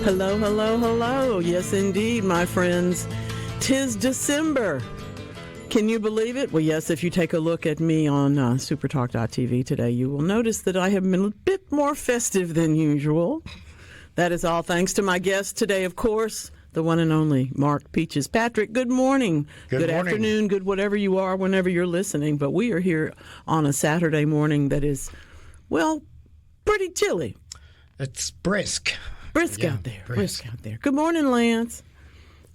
Hello, hello, hello. Yes, indeed, my friends. 'Tis December. Can you believe it? Well, yes, if you take a look at me on SuperTalk.tv today, you will notice that I have been a bit more festive than usual. That is all thanks to my guest today, of course, the one and only Mark Peaches. Patrick, good morning. Good morning. Afternoon, good whatever you are, whenever you're listening. But we are here on a Saturday morning that is, well, pretty chilly. It's brisk. Brisk out there. Brisk out there. Good morning, Lance.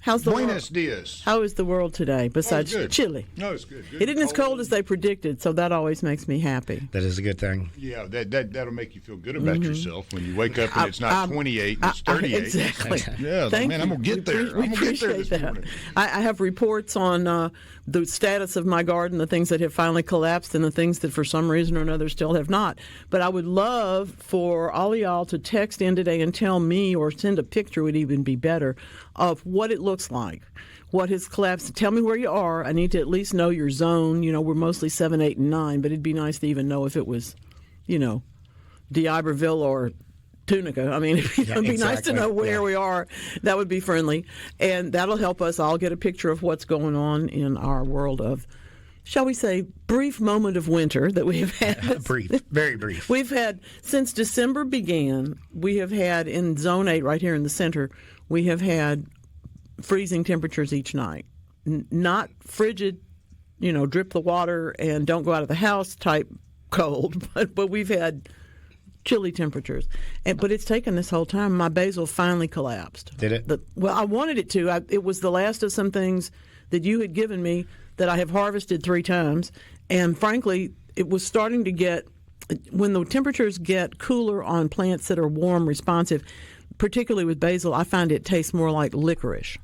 How's the Buenos dias. How is the world today besides chilly? No, it's good. It isn't as cold as they predicted, so that always makes me happy. That is a good thing. Yeah, that'll make you feel good about yourself when you wake up and it's not 28, it's 38. Exactly. Yeah, man, I'm going to get there. I'm going to get there this morning. I have reports on the status of my garden, the things that have finally collapsed and the things that for some reason or another still have not. But I would love for all of y'all to text in today and tell me, or send a picture would even be better, of what it looks like, what has collapsed. Tell me where you are. I need to at least know your zone. You know, we're mostly 7, 8, and 9, but it'd be nice to even know if it was, D'Iberville or Tunica. I mean, it'd be nice to know where we are. That would be friendly. And that'll help us all get a picture of what's going on in our world of, shall we say, brief moment of winter that we have had. Brief, very brief. We've had, since December began, we have had in Zone 8 right here in the center, we have had freezing temperatures each night. Not frigid, drip the water and don't go out of the house type cold, but we've had chilly temperatures. But it's taken this whole time. My basil finally collapsed. Did it? Well, I wanted it to. It was the last of some things that you had given me that I have harvested 3 times. And frankly, it was starting to get, when the temperatures get cooler on plants that are warm responsive, particularly with basil, I find it tastes more like licorice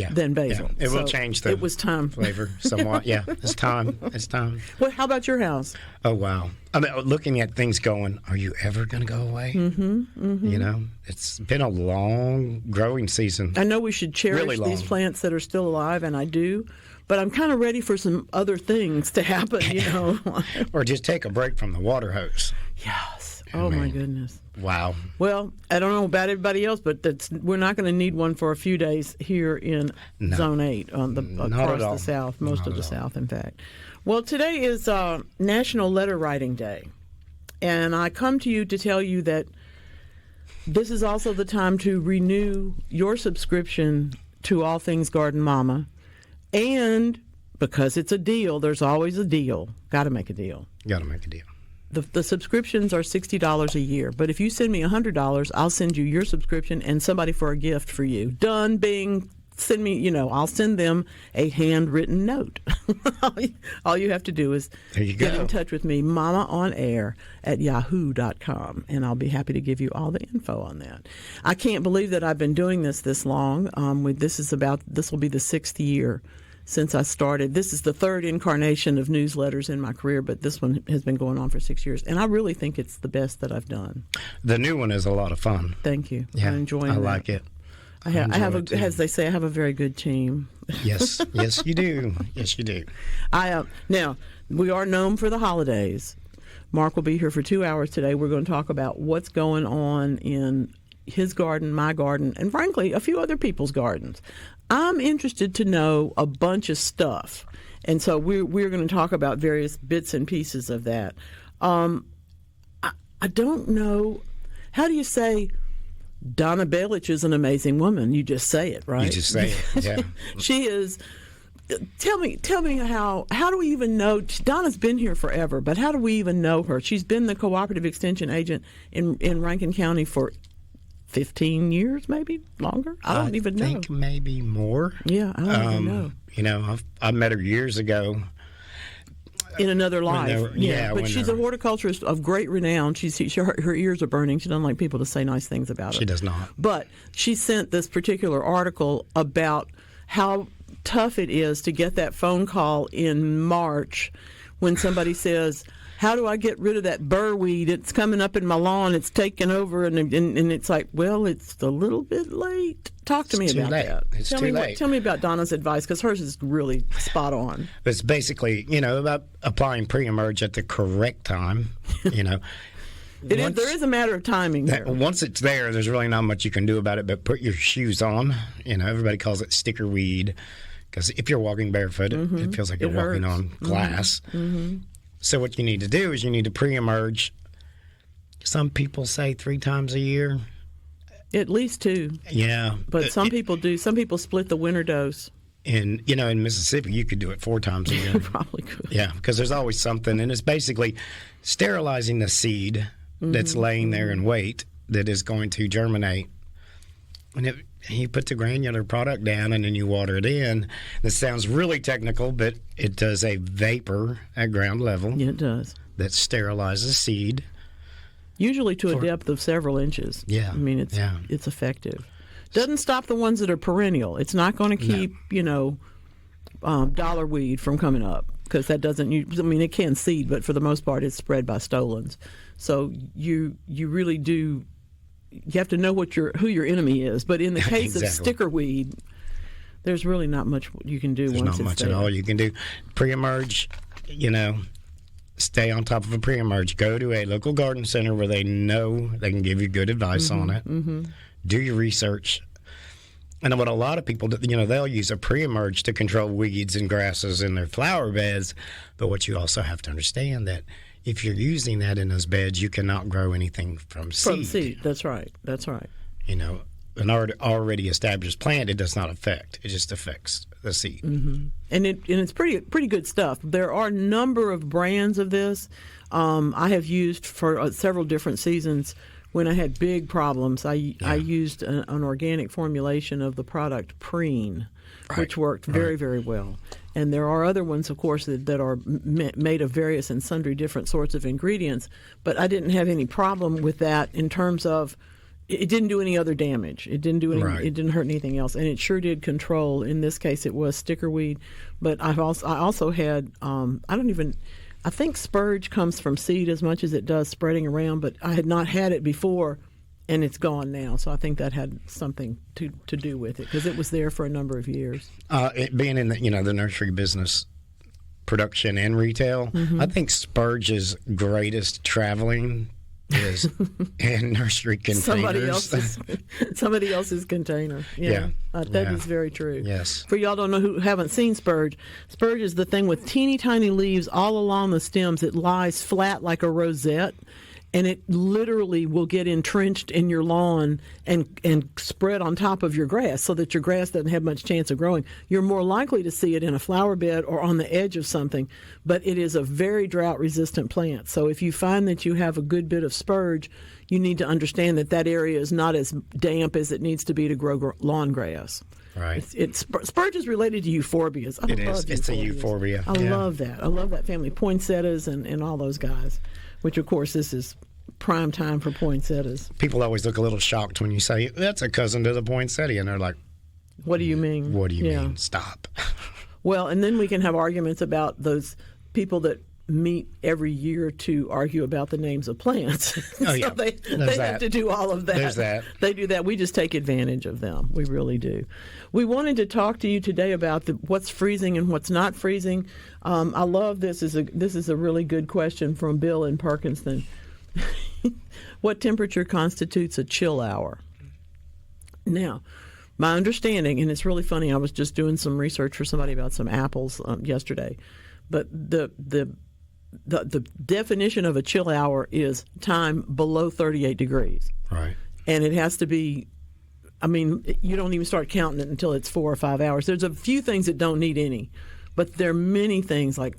than basil. Yeah. It will change the flavor somewhat. Yeah, it's time. It's time. Well, how about your house? Oh, wow. I mean, looking at things going, are you ever going to go away? Mm-hmm. It's been a long growing season. I know we should cherish these plants that are still alive, and I do. But I'm kind of ready for some other things to happen, Or just take a break from the water hose. Yes. Oh, my goodness. Wow. Well, I don't know about everybody else, but we're not going to need one for a few days here in Zone 8 across the South, most of the South, in fact. Well, today is National Letter Writing Day, and I come to you to tell you that this is also the time to renew your subscription to All Things Garden Mama, and because it's a deal, there's always a deal. Got to make a deal. Got to make a deal. The subscriptions are $60 a year, but if you send me $100, I'll send you your subscription and somebody for a gift for you. Done being, send me, I'll send them a handwritten note. All you have to do is get in touch with me, mamaonair@yahoo.com, and I'll be happy to give you all the info on that. I can't believe that I've been doing this long. This will be the 6th year since I started. This is the 3rd incarnation of newsletters in my career, but this one has been going on for 6 years, and I really think it's the best that I've done. The new one is a lot of fun. Thank you. Yeah, I'm enjoying it. I like it. I have as they say, I have a very good team. Yes, yes, you do. Yes, you do. Now, we are known for the holidays. Mark will be here for 2 hours today. We're going to talk about what's going on in his garden, my garden, and frankly, a few other people's gardens. I'm interested to know a bunch of stuff, and so we're going to talk about various bits and pieces of that. I don't know. How do you say Donna Balich is an amazing woman? You just say it, right? You just say it, yeah. She is. Tell me how do we even know? Donna's been here forever, but how do we even know her? She's been the cooperative extension agent in Rankin County for 15 years, maybe longer. I don't even know. I think maybe more. Yeah, I don't even know. I met her years ago. In another life. But she's a horticulturist of great renown. Her ears are burning. She doesn't like people to say nice things about her. She does not. But she sent this particular article about how tough it is to get that phone call in March when somebody says, how do I get rid of that burr weed? It's coming up in my lawn. It's taking over. And it's like, well, it's a little bit late. Talk to me about that. It's too late. Tell me about Donna's advice, because hers is really spot on. It's basically, about applying pre-emerge at the correct time, There is a matter of timing there. Once it's there's really not much you can do about it but put your shoes on. Everybody calls it sticker weed because if you're walking barefoot, it feels like you're walking on glass. So what you need to do is you need to pre-emerge. Some people say 3 times a year. At least 2. Yeah. But some people do. Some people split the winter dose. And, in Mississippi, you could do it 4 times a year. Probably could. Yeah, because there's always something. And it's basically sterilizing the seed that's laying there in wait that is going to germinate. And you put the granular product down and then you water it in. This sounds really technical, but it does a vapor at ground level. Yeah, it does. That sterilizes seed. Usually to a depth of several inches. Yeah. I mean, it's effective. Doesn't stop the ones that are perennial. It's not going to keep, dollar weed from coming up because that doesn't. It can seed, but for the most part, it's spread by stolons. So you really do. You have to know who your enemy is. But in the case of sticker weed, there's really not much you can do. There's once not much there. at all you can do. Pre-emerge, stay on top of a pre-emerge. Go to a local garden center where they know they can give you good advice on it. Do your research. And what a lot of people do, they'll use a pre-emerge to control weeds and grasses in their flower beds. But what you also have to understand that if you're using that in those beds, you cannot grow anything from seed. From seed, that's right. An already established plant, it does not affect. It just affects the seed. And it's pretty good stuff. There are a number of brands of this. I have used for several different seasons. When I had big problems, I used an organic formulation of the product Preen, which worked very, very well. And there are other ones, of course, that are made of various and sundry different sorts of ingredients. But I didn't have any problem with that in terms of it didn't do any other damage. It didn't do any. It didn't hurt anything else, and it sure did control. In this case, it was sticker weed. But I also had I think spurge comes from seed as much as it does spreading around, but I had not had it before, and it's gone now. So I think that had something to do with it because it was there for a number of years. It being in the nursery business, production and retail, I think spurge's greatest traveling is in nursery containers. Somebody else's container. Yeah. That is very true. Yes. For y'all don't know who haven't seen spurge, spurge is the thing with teeny tiny leaves all along the stems. It lies flat like a rosette, and it literally will get entrenched in your lawn and spread on top of your grass so that your grass doesn't have much chance of growing. You're more likely to see it in a flower bed or on the edge of something, but it is a very drought-resistant plant. So if you find that you have a good bit of spurge, you need to understand that area is not as damp as it needs to be to grow lawn grass. Right. Spurge is related to euphorbias. I love It's a euphorbia. I love that. I love that family. Poinsettias and all those guys, which, of course, this is prime time for poinsettias. People always look a little shocked when you say, that's a cousin to the poinsettia. And they're like, what do you mean? What do you mean? Stop. Well, and then we can have arguments about those people that meet every year to argue about the names of plants. Oh, yeah. So they have to do all of that. There's that. They do that. We just take advantage of them. We really do. We wanted to talk to you today about what's freezing and what's not freezing. I love this. This is a really good question from Bill in Parkinston. What temperature constitutes a chill hour? Now, my understanding, and it's really funny, I was just doing some research for somebody about some apples yesterday, but the definition of a chill hour is time below 38 degrees. Right. And it has to be, you don't even start counting it until it's 4 or 5 hours. There's a few things that don't need any, but there are many things like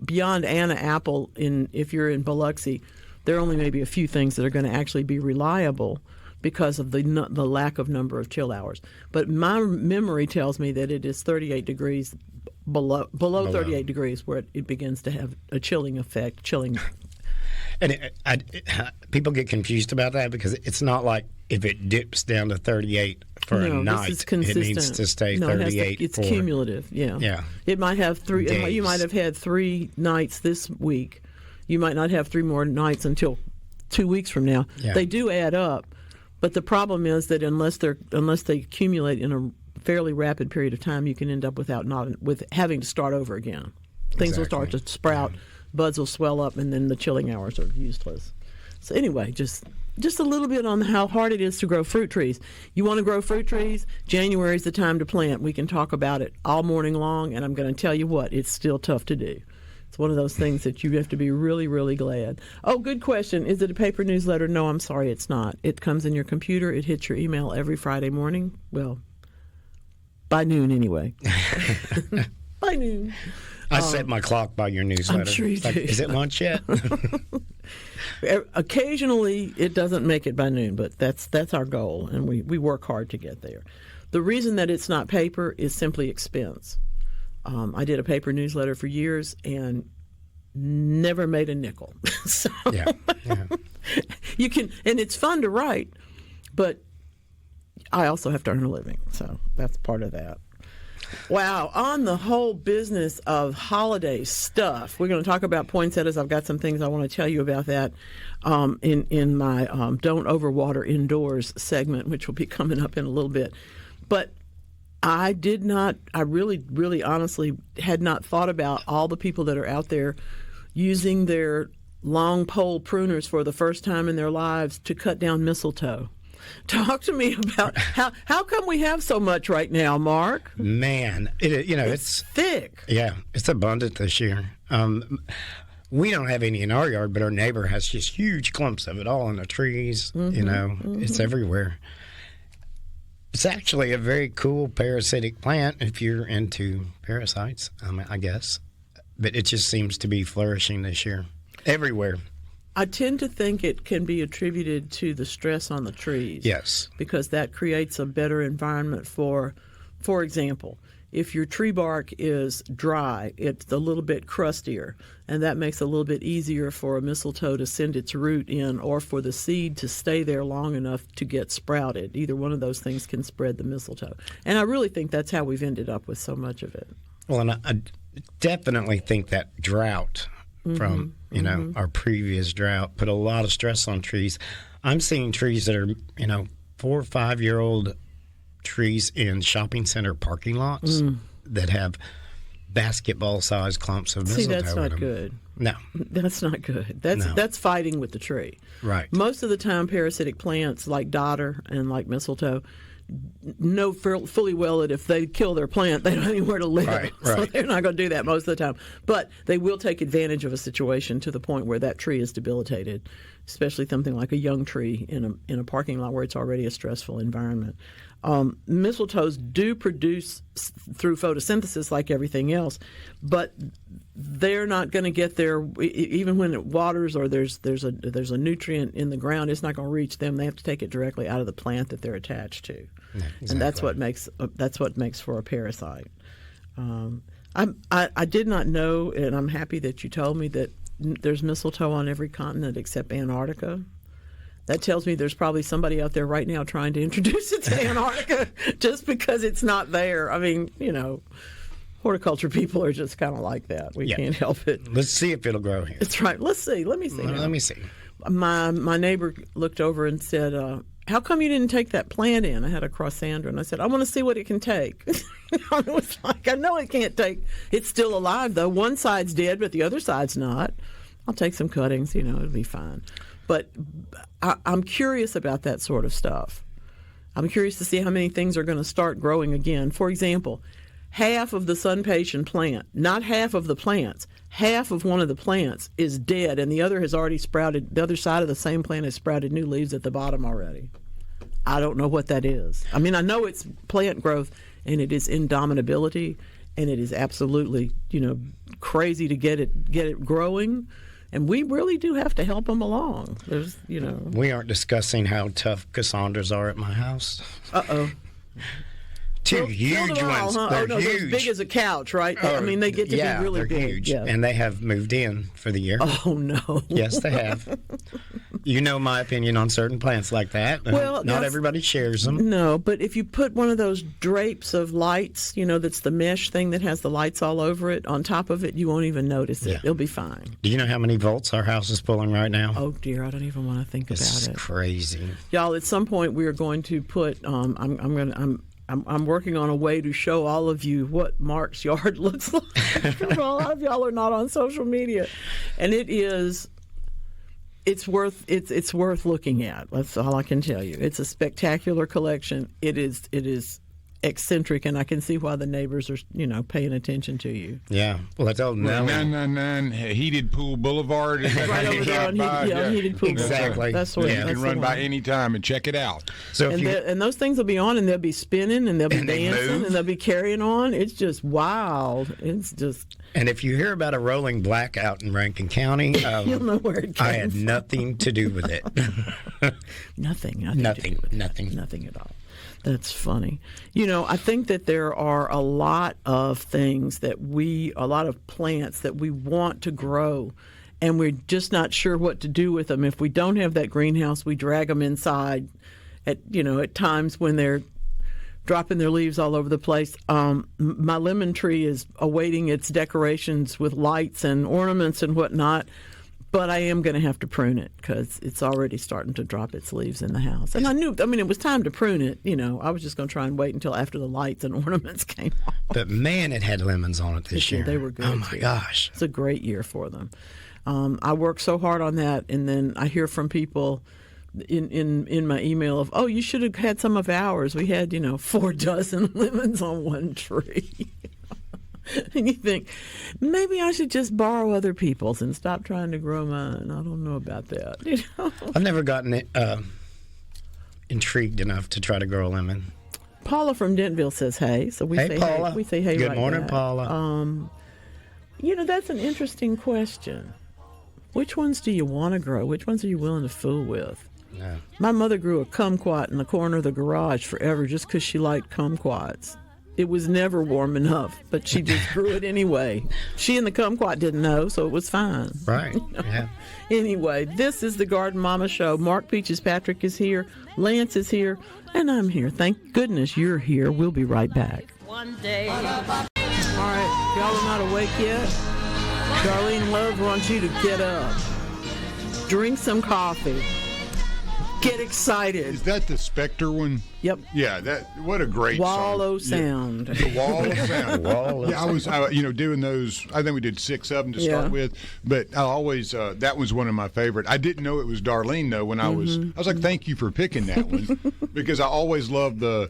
beyond Anna apple, if you're in Biloxi, there are only maybe a few things that are going to actually be reliable because of the lack of number of chill hours. But my memory tells me that it is 38 degrees below 38 degrees where it begins to have a chilling effect. And people get confused about that because it's not like if it dips down to 38 for a night, it needs to stay 38. It's cumulative. Yeah. It might have three. You might have had 3 nights this week. You might not have 3 more nights until 2 weeks from now. Yeah. They do add up, but the problem is that unless they accumulate in a fairly rapid period of time, you can end up with having to start over again. Things will start to sprout, buds will swell up, and then the chilling hours are useless. So anyway, just a little bit on how hard it is to grow fruit trees. You want to grow fruit trees? January is the time to plant. We can talk about it all morning long, and I'm going to tell you what, it's still tough to do. It's one of those things that you have to be really, really glad. Oh, good question. Is it a paper newsletter? No, I'm sorry, it's not. It comes in your computer. It hits your email every Friday morning. Well, by noon anyway. By noon. I set my clock by your newsletter. I'm sure you do. Is it lunch yet? Occasionally, it doesn't make it by noon, but that's our goal, and we work hard to get there. The reason that it's not paper is simply expense. I did a paper newsletter for years and never made a nickel. So yeah. you can, and it's fun to write, but I also have to earn a living, so that's part of that. Wow, on the whole business of holiday stuff, we're going to talk about poinsettias. I've got some things I want to tell you about that in my Don't Overwater Indoors segment, which will be coming up in a little bit. But I really, really honestly had not thought about all the people that are out there using their long pole pruners for the first time in their lives to cut down mistletoe. Talk to me about how come we have so much right now, Mark? Man, it's thick. Yeah, it's abundant this year. We don't have any in our yard, but our neighbor has just huge clumps of it all in the trees. It's everywhere. It's actually a very cool parasitic plant if you're into parasites, I guess. But it just seems to be flourishing this year everywhere. I tend to think it can be attributed to the stress on the trees. Yes. Because that creates a better environment for example, if your tree bark is dry, it's a little bit crustier, and that makes it a little bit easier for a mistletoe to send its root in or for the seed to stay there long enough to get sprouted. Either one of those things can spread the mistletoe. And I really think that's how we've ended up with so much of it. Well, and I definitely think that drought from our previous drought put a lot of stress on trees. I'm seeing trees that are 4 or 5 year old trees in shopping center parking lots that have basketball sized clumps of mistletoe. See, that's not good. No, that's not good. That's fighting with the tree. Right. Most of the time, parasitic plants like dodder and like mistletoe know fully well that if they kill their plant, they don't have anywhere to live. Right. So they're not going to do that most of the time. But they will take advantage of a situation to the point where that tree is debilitated, especially something like a young tree in a parking lot where it's already a stressful environment. Mistletoes do produce through photosynthesis like everything else, but they're not going to get there even when it waters or there's a nutrient in the ground. It's not going to reach them. They have to take it directly out of the plant that they're attached to, exactly. And that's what makes for a parasite. I did not know, and I'm happy that you told me that there's mistletoe on every continent except Antarctica. That tells me there's probably somebody out there right now trying to introduce it to Antarctica just because it's not there. I mean, horticulture people are just kind of like that. We can't help it. Let's see if it'll grow here. That's right. Let's see. Let me see. Let me see. My neighbor looked over and said, how come you didn't take that plant in? I had a crossandra, and I said, I want to see what it can take. It was like, I know it can't take. It's still alive, though. One side's dead, but the other side's not. I'll take some cuttings, it'll be fine. But I'm curious about that sort of stuff. I'm curious to see how many things are going to start growing again. For example, half of the sun-patient plant, not half of the plants, half of one of the plants is dead, and the other has already sprouted. The other side of the same plant has sprouted new leaves at the bottom already. I don't know what that is. I mean, I know it's plant growth, and it is indomitability, and it is absolutely, crazy to get it growing. And we really do have to help them along. We aren't discussing how tough Cassandras are at my house. Uh-oh. Two huge ones. Huh? They're they're huge. as big as a couch, right? I mean, they get to be really they're big. Huge. Yeah. And they have moved in for the year. Oh, no. Yes, they have. You know my opinion on certain plants like that. Well, not everybody shares them. No, but if you put one of those drapes of lights, that's the mesh thing that has the lights all over it, on top of it, you won't even notice it. Yeah. It'll be fine. Do you know how many volts our house is pulling right now? Oh, dear, I don't even want to think about it. It's crazy. Y'all, at some point we are going to put, I'm working on a way to show all of you what Mark's yard looks like. A lot of y'all are not on social media. And it is it's worth looking at. That's all I can tell you. It's a spectacular collection. It is eccentric, and I can see why the neighbors are, paying attention to you. Yeah. Well, I told Nellie. 999 Heated Pool Boulevard. Right over there on Heated Pool. Exactly. That's what. Yeah. You can run by any time and check it out. So and those things will be on, and they'll be spinning, and they'll be dancing, and they'll be carrying on. It's just wild. It's just. And if you hear about a rolling blackout in Rankin County, you'll know where it came I had nothing to do with it. Nothing Nothing at all. That's funny. I think that there are a lot of things a lot of plants that we want to grow, and we're just not sure what to do with them. If we don't have that greenhouse, we drag them inside at times when they're dropping their leaves all over the place. My lemon tree is awaiting its decorations with lights and ornaments and whatnot. But I am going to have to prune it because it's already starting to drop its leaves in the house. And it was time to prune it. I was just going to try and wait until after the lights and ornaments came off. But man, it had lemons on it this year. They were good. Oh my gosh. It's a great year for them. I worked so hard on that, and then I hear from people in my email of, you should have had some of ours. We had, 4 dozen lemons on one tree. And you think, maybe I should just borrow other people's and stop trying to grow mine. I don't know about that. I've never gotten intrigued enough to try to grow a lemon. Paula from Dentville says hey. So we say Paula. hey. We say hey. Good right morning, back. Paula. That's an interesting question. Which ones do you want to grow? Which ones are you willing to fool with? No. My mother grew a kumquat in the corner of the garage forever just because she liked kumquats. It was never warm enough, but she just grew it anyway. She and the kumquat didn't know, so it was fine. Right. Yeah. Anyway, this is the Garden Mama Show. Mark Peaches Patrick is here. Lance is here. And I'm here. Thank goodness you're here. We'll be right back. One day. All right. Y'all are not awake yet? Darlene Love wants you to get up. Drink some coffee. Get excited. Is that the Spectre one? Yep. Yeah, what a great Wallow song. Sound. Yeah. The Wallow Sound. Wallow I was doing those. I think we did 6 of them to start with, but I always that was one of my favorite. I didn't know it was Darlene though when I was like, thank you for picking that one because I always loved the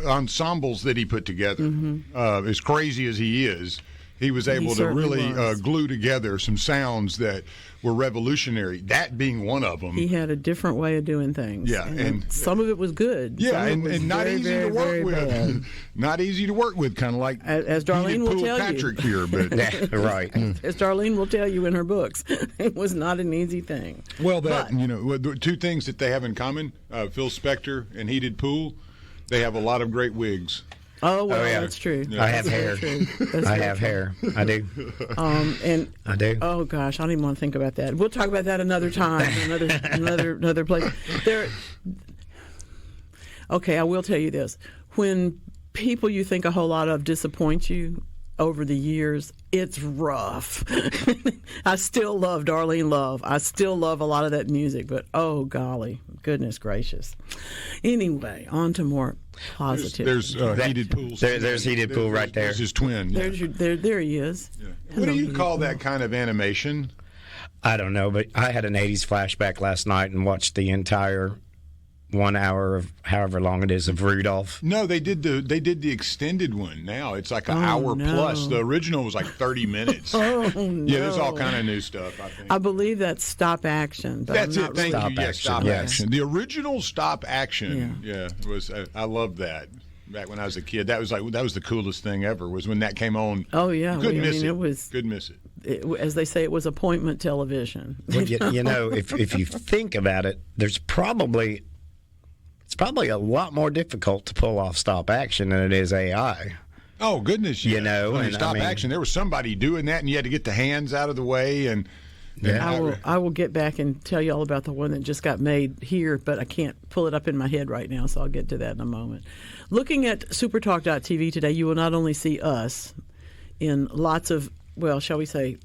ensembles that he put together. As crazy as he is, he was able to really glue together some sounds that were revolutionary, that being one of them. He had a different way of doing things. Yeah, and some of it was good. Yeah, and not easy to work with. Not easy to work with, kind of like as Darlene will tell Patrick you. here, but right. As Darlene will tell you in her books, it was not an easy thing. Well, the 2 things that they have in common: Phil Spector and Heated Pool. They have a lot of great wigs. Oh, well, that's true. Yeah. I have hair. I have hair. I do. And I do. Oh gosh, I don't even want to think about that. We'll talk about that another time, another place. Okay, I will tell you this: when people you think a whole lot of disappoint you over the years, it's rough. I still love Darlene Love. I still love a lot of that music, but oh golly, goodness gracious. Anyway, on to more positive. There's Heated Pool. There's Heated Pool right there. There's his twin. There he is. Yeah. What do you call that kind of animation? I don't know, but I had an 80s flashback last night and watched the entire 1 hour of however long it is of Rudolph. No, they did the extended one. Now it's like an hour plus. The original was like 30 minutes. Oh no! Yeah, there's all kind of new stuff. I think. I believe that's stop action. But That's I'm it. not Thank really you. Yes, stop action. The original stop action. Yeah, was I loved that. Back when I was a kid, that was the coolest thing ever. Was when that came on. Oh yeah, couldn't miss it. It was. Couldn't miss it. As they say, it was appointment television. Well, if you think about it, it's probably a lot more difficult to pull off stop action than it is AI. Oh goodness, yeah. Stop action. There was somebody doing that, and you had to get the hands out of the way. And I will get back and tell you all about the one that just got made here, but I can't pull it up in my head right now, so I'll get to that in a moment. Looking at SuperTalk.tv today, you will not only see us in lots of, well, shall we say,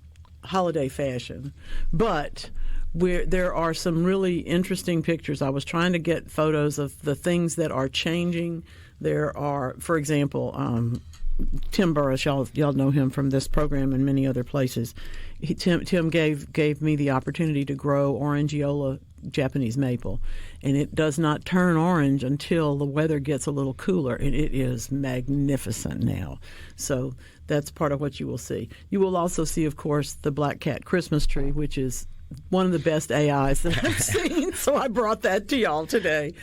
holiday fashion, but there are some really interesting pictures. I was trying to get photos of the things that are changing. There are, for example, Tim Burris, y'all know him from this program and many other places. Tim gave me the opportunity to grow Orangeola Japanese maple, and it does not turn orange until the weather gets a little cooler, and it is magnificent now. So that's part of what you will see. You will also see, of course, the Black Cat Christmas tree, which is one of the best AIs that I've seen. So I brought that to y'all today.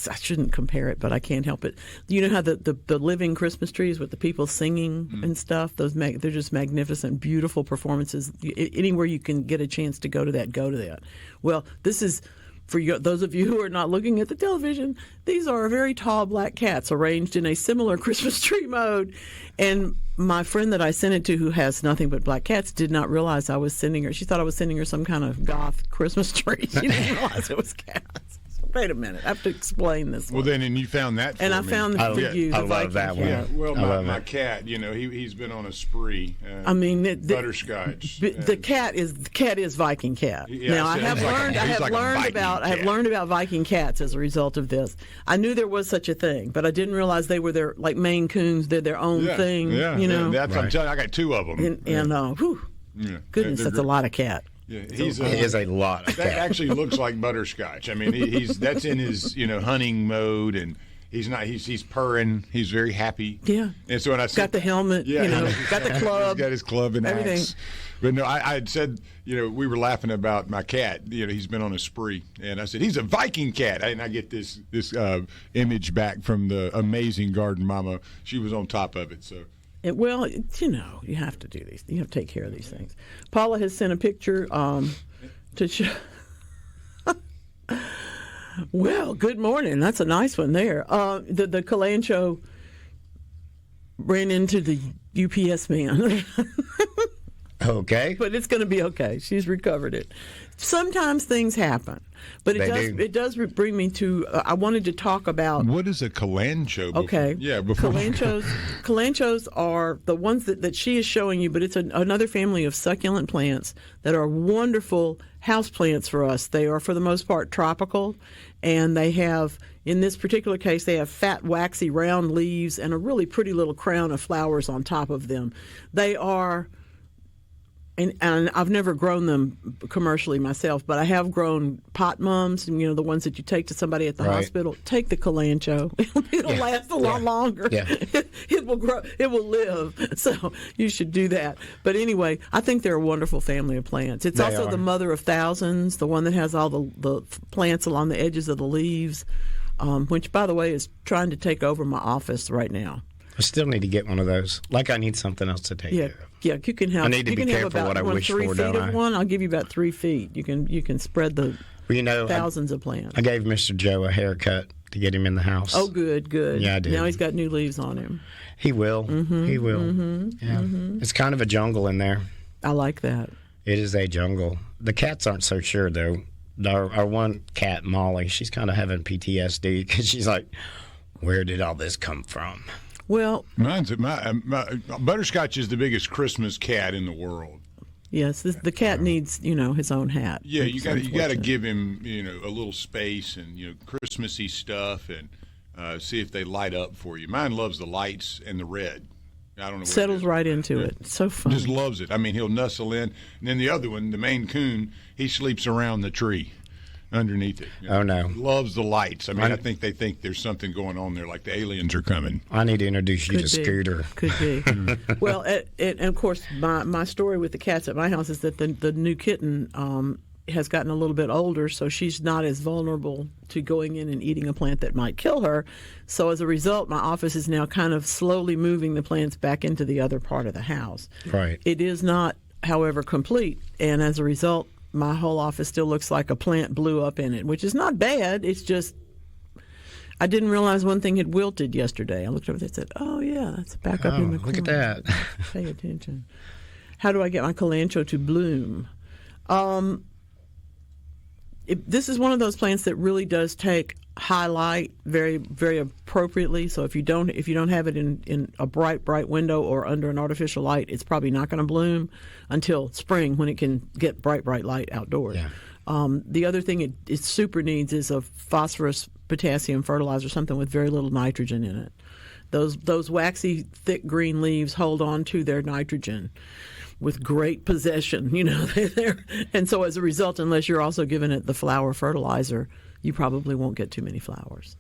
I shouldn't compare it, but I can't help it. You know how the living Christmas trees with the people singing and stuff? They're just magnificent, beautiful performances. Anywhere you can get a chance to go to that, go to that. Well, this is, for those of you who are not looking at the television, these are very tall black cats arranged in a similar Christmas tree mode. And my friend that I sent it to, who has nothing but black cats, did not realize I was sending her. She thought I was sending her some kind of goth Christmas tree. She didn't realize it was cats. Wait a minute, I have to explain this one. Well, then, and you found that for and I me. found it for you. I love that one. Yeah, well, my cat, he's been on a spree. I mean, butterscotch. The cat is Viking cat. Yeah, now I have learned about Viking cats as a result of this. I knew there was such a thing, but I didn't realize they were like Maine Coons did their own thing. Yeah, I'm telling you, I got 2 of them. Goodness, that's a lot of cat. Yeah, he is a lot of cat. That actually looks like butterscotch. I mean, that's in his hunting mode, and he's purring. He's very happy. Yeah. And so when I said, got the helmet, got the club. He's got his club and everything. axe. But no, I had said, we were laughing about my cat. He's been on a spree, and I said he's a Viking cat, and I get this image back from the amazing garden mama. She was on top of it, so. Well, you have to do these. You have to take care of these things. Paula has sent a picture to show. Well, good morning. That's a nice one there. The Calancho ran into the UPS man. Okay. But it's going to be okay. She's recovered it. Sometimes things happen. But it does bring me to, I wanted to talk about. What is a Calancho? Okay. Yeah, before. Calanchos are the ones that she is showing you, but it's another family of succulent plants that are wonderful house plants for us. They are, for the most part, tropical, and they have, in this particular case, they have fat, waxy, round leaves and a really pretty little crown of flowers on top of them. They are... And I've never grown them commercially myself, but I have grown pot mums, the ones that you take to somebody at the hospital. Take the Calancho. It'll last a lot longer. Yeah. It will grow. It will live. So you should do that. But anyway, I think they're a wonderful family of plants. It's also the mother of thousands, the one that has all the plants along the edges of the leaves, which, by the way, is trying to take over my office right now. I still need to get one of those. Like I need something else to take care of. Yeah, you can have. I need to be careful what I wish for, don't I? 3 feet of one. I'll give you about 3 feet. You can spread the thousands of plants. I gave Mr. Joe a haircut to get him in the house. Oh, good. Yeah, I did. Now he's got new leaves on him. He will. Mm-hmm, he will. Mm-hmm, yeah. Mm-hmm. It's kind of a jungle in there. I like that. It is a jungle. The cats aren't so sure, though. Our one cat, Molly, she's kind of having PTSD because she's like, where did all this come from? Well, my Butterscotch is the biggest Christmas cat in the world. Yes, the cat needs his own hat. Yeah, you got to give him a little space and Christmassy stuff and see if they light up for you. Mine loves the lights and the red. I don't know. Settles right into it. It's so fun. Just loves it. I mean, he'll nestle in, and then the other one, the Maine Coon, he sleeps around the tree. Underneath it. Oh, no. Loves the lights. I mean, I think they think there's something going on there, like the aliens are coming. I need to introduce you to Scooter. Could be. Well, and of course, my story with the cats at my house is that the new kitten has gotten a little bit older, so she's not as vulnerable to going in and eating a plant that might kill her. So as a result, my office is now kind of slowly moving the plants back into the other part of the house. Right. It is not, however, complete, and as a result, my whole office still looks like a plant blew up in it, which is not bad. It's just I didn't realize one thing had wilted yesterday. I looked over there and said, oh, yeah, that's back up in the corner. Look at that. Pay attention. How do I get my Calancho to bloom? This is one of those plants that really does take high light very, very appropriately. So if you don't have it in a bright window or under an artificial light, it's probably not going to bloom until spring when it can get bright light outdoors. Yeah. The other thing it super needs is a phosphorus potassium fertilizer, something with very little nitrogen in it. Those waxy, thick green leaves hold on to their nitrogen with great possession. And so as a result, unless you're also giving it the flower fertilizer, you probably won't get too many flowers.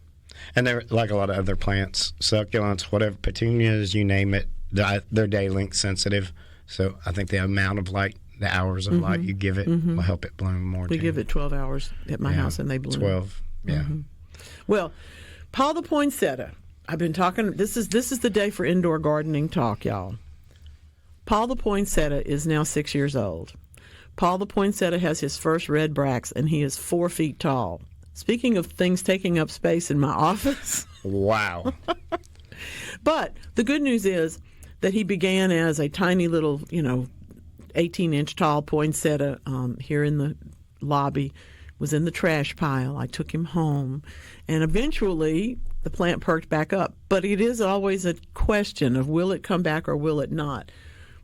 And they're like a lot of other plants, succulents, whatever, petunias, you name it, they're day length sensitive. So I think the amount of light, the hours of light you give it will help it bloom more. We give it 12 hours at my house and they bloom. 12, yeah. Well, Paul the poinsettia. I've been talking, this is the day for indoor gardening talk, y'all. Paul the poinsettia is now 6 years old. Paul the poinsettia has his first red bracts, and he is 4 feet tall. Speaking of things taking up space in my office. Wow. But the good news is that he began as a tiny little, 18-inch tall poinsettia here in the lobby, was in the trash pile. I took him home, and eventually the plant perked back up. But it is always a question of will it come back or will it not.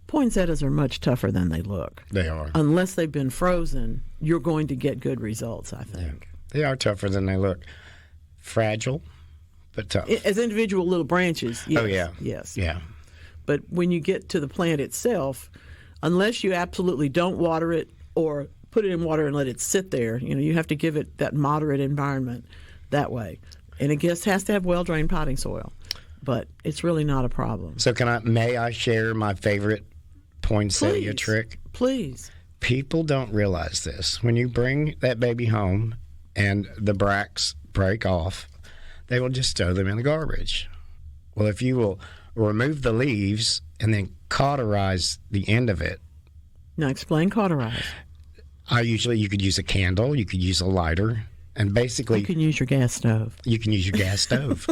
Poinsettias are much tougher than they look. They are. Unless they've been frozen, you're going to get good results, I think. Yeah. They are tougher than they look. Fragile, but tough. As individual little branches, yes. Oh, yeah. Yes. Yeah. But when you get to the plant itself, unless you absolutely don't water it or put it in water and let it sit there, you have to give it that moderate environment that way. And it has to have well-drained potting soil. But it's really not a problem. So may I share my favorite poinsettia trick? Please. People don't realize this. When you bring that baby home and the bracts break off, they will just throw them in the garbage. Well, if you will remove the leaves and then cauterize the end of it. Now explain cauterize. You could use a candle, you could use a lighter, and basically... You can use your gas stove. You can use your gas stove.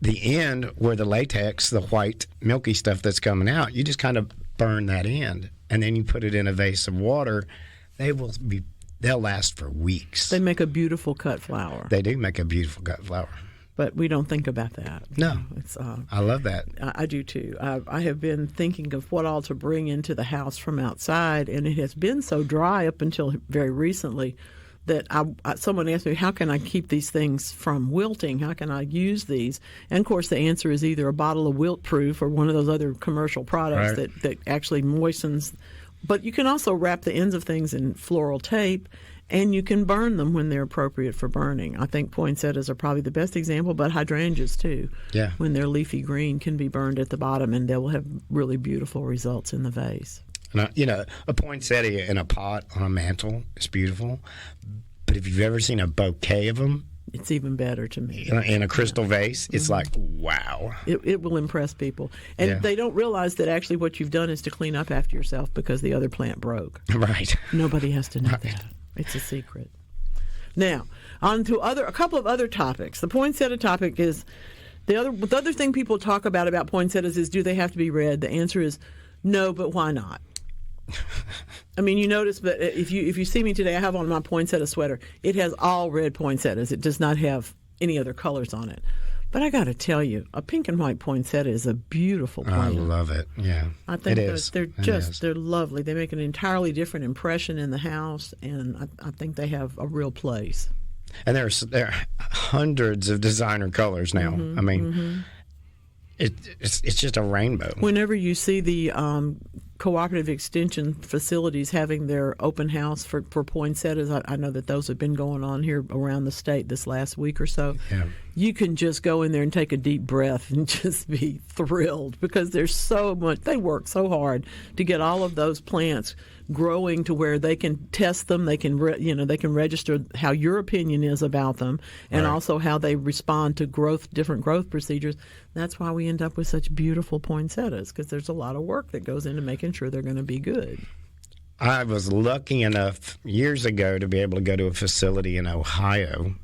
The end where the latex, the white milky stuff that's coming out, you just kind of burn that end, and then you put it in a vase of water. They'll last for weeks. They make a beautiful cut flower. They do make a beautiful cut flower. But we don't think about that. No, I love that. I do too. I have been thinking of what all to bring into the house from outside, and it has been so dry up until very recently that someone asked me, how can I keep these things from wilting? How can I use these? And, of course, the answer is either a bottle of wilt-proof or one of those other commercial products that actually moistens. But you can also wrap the ends of things in floral tape, and you can burn them when they're appropriate for burning. I think poinsettias are probably the best example, but hydrangeas, too. Yeah. When they're leafy green, can be burned at the bottom, and they will have really beautiful results in the vase. A poinsettia in a pot on a mantle is beautiful. But if you've ever seen a bouquet of them, it's even better to me. In a crystal vase, it's like, wow. It will impress people. And they don't realize that actually what you've done is to clean up after yourself because the other plant broke. Right. Nobody has to know that. It's a secret. Now, on to a couple of other topics. The poinsettia topic is, the other thing people talk about poinsettias is, do they have to be red? The answer is no, but why not? I mean, you notice, but if you see me today, I have on my poinsettia sweater. It has all red poinsettias. It does not have any other colors on it. But I got to tell you, a pink and white poinsettia is a beautiful plant. I love it. Yeah, I think they're lovely. They make an entirely different impression in the house, and I think they have a real place. And there are hundreds of designer colors now. I mean, it's just a rainbow. Whenever you see the cooperative extension facilities having their open house for poinsettias, I know that those have been going on here around the state this last week or so. Yeah. You can just go in there and take a deep breath and just be thrilled because there's so much. They work so hard to get all of those plants growing to where they can test them. They can they can register how your opinion is about them, and also how they respond to different growth procedures. That's why we end up with such beautiful poinsettias, because there's a lot of work that goes into making sure they're going to be good. I was lucky enough years ago to be able to go to a facility in Ohio,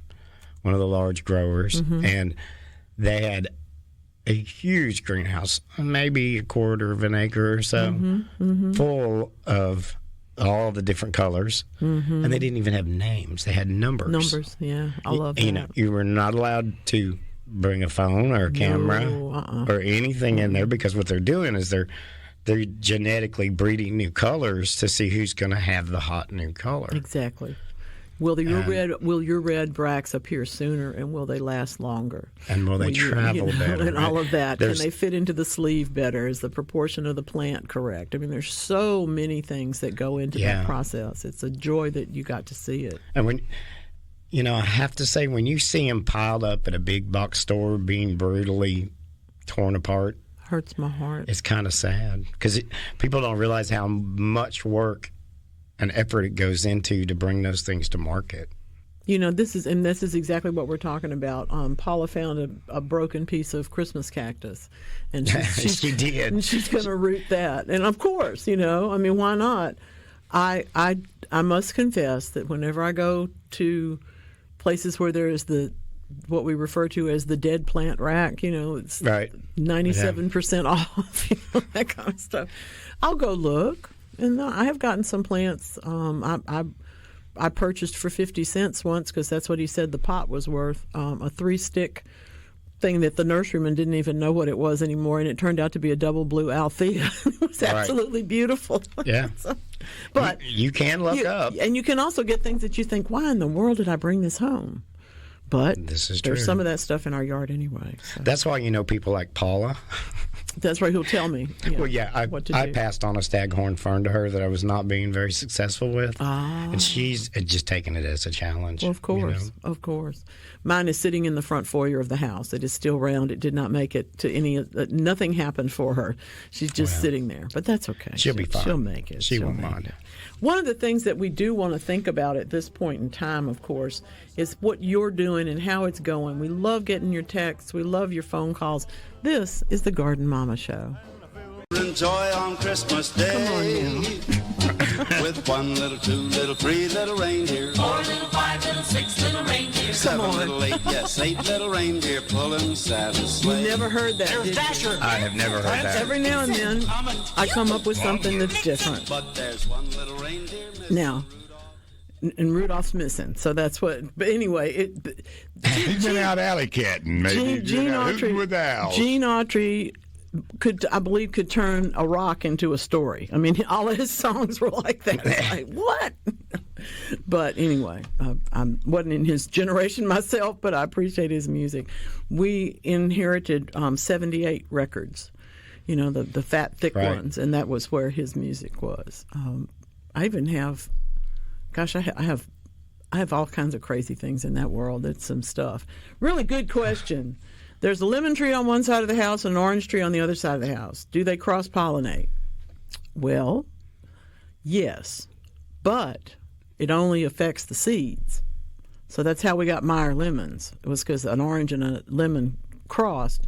one of the large growers, and they had a huge greenhouse, maybe a quarter of an acre or so, full of all the different colors, and they didn't even have names. They had numbers. Numbers, yeah. I love that. You were not allowed to bring a phone or a camera or anything in there, because what they're doing is they're genetically breeding new colors to see who's going to have the hot new color. Exactly. Will your red bracts appear sooner, and will they last longer? And will they travel better? And all of that. There's, Can they fit into the sleeve better? Is the proportion of the plant correct? I mean, there's so many things that go into that process. It's a joy that you got to see it. And when, I have to say, when you see them piled up at a big box store being brutally torn apart, hurts my heart. It's kind of sad because people don't realize how much work and effort it goes into to bring those things to market. This is exactly what we're talking about. Paula found a broken piece of Christmas cactus, and she did. And she's going to root that. And of course, I mean, why not? I must confess that whenever I go to places where there is what we refer to as the dead plant rack, it's 97% off, that kind of stuff. I'll go look. And I have gotten some plants I purchased for 50 cents once because that's what he said the pot was worth, a 3-stick thing that the nurseryman didn't even know what it was anymore, and it turned out to be a double blue Althea. It was absolutely beautiful. Yeah. But you can look up. And you can also get things that you think, why in the world did I bring this home? But there's some of that stuff in our yard anyway. So. That's why people like Paula. That's right. He'll tell me. I passed on a staghorn fern to her that I was not being very successful with, and she's just taking it as a challenge. Well, of course. Mine is sitting in the front foyer of the house. It is still round. It did not make it to any. Nothing happened for her. She's just sitting there, but that's okay. She'll be fine. She'll make it. She won't mind it. One of the things that we do want to think about at this point in time, of course, is what you're doing and how it's going. We love getting your texts. We love your phone calls. This is the Garden Mama Show. Enjoy on Christmas Day. Come on now. With 1 little, 2 little, 3 little reindeer. 4 little, 5 little, 6 little reindeer. 7 little, 8, 8 little reindeer pulling Santa's sleigh. You never heard that, did you? I have never heard that. Every now and then, I come up with something that's different. But there's 1 little reindeer missing. Now, and Rudolph's missing, so that's what. But anyway, he's been out alley catting. Maybe Gene Autry with Al. Gene Autry could turn a rock into a story. I mean, all of his songs were like that. It's like, what? But anyway, I wasn't in his generation myself, but I appreciate his music. We inherited 78 records, the fat, thick ones, and that was where his music was. I even have, I have all kinds of crazy things in that world. It's some stuff. Really good question. There's a lemon tree on one side of the house and an orange tree on the other side of the house. Do they cross-pollinate? Well, yes, but it only affects the seeds. So that's how we got Meyer lemons. It was because an orange and a lemon crossed.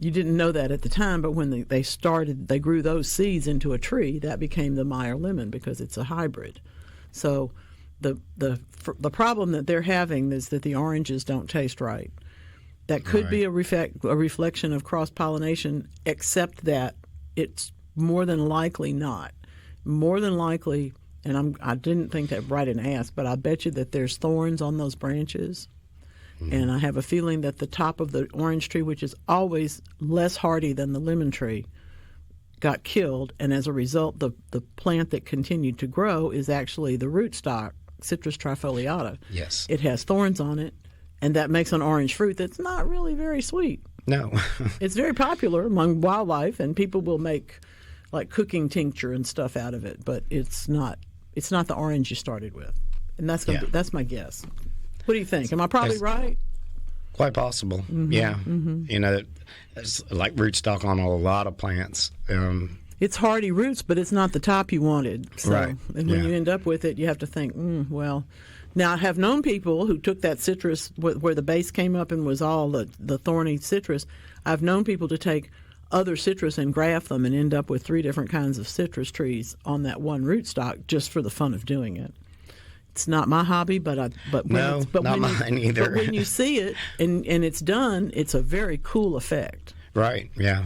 You didn't know that at the time, but when they grew those seeds into a tree, that became the Meyer lemon because it's a hybrid. So the problem that they're having is that the oranges don't taste right. That could be a reflection of cross-pollination, except that it's more than likely not. More than likely, and I didn't think that right and ask, but I bet you that there's thorns on those branches. And I have a feeling that the top of the orange tree, which is always less hardy than the lemon tree, got killed. And as a result, the plant that continued to grow is actually the rootstock, Citrus trifoliata. Yes. It has thorns on it. And that makes an orange fruit that's not really very sweet. No. It's very popular among wildlife, and people will make like cooking tincture and stuff out of it. But it's not the orange you started with, and that's my guess. What do you think? Am I probably right? Quite possible. Mm-hmm. Yeah. Mm-hmm. It's like rootstock on a lot of plants. It's hardy roots, but it's not the top you wanted. So, right. And when you end up with it, you have to think, well. Now, I have known people who took that citrus where the base came up and was all the thorny citrus. I've known people to take other citrus and graft them and end up with 3 different kinds of citrus trees on that one rootstock just for the fun of doing it. It's not my hobby, but not mine either. But when you see it and it's done, it's a very cool effect. Right, yeah.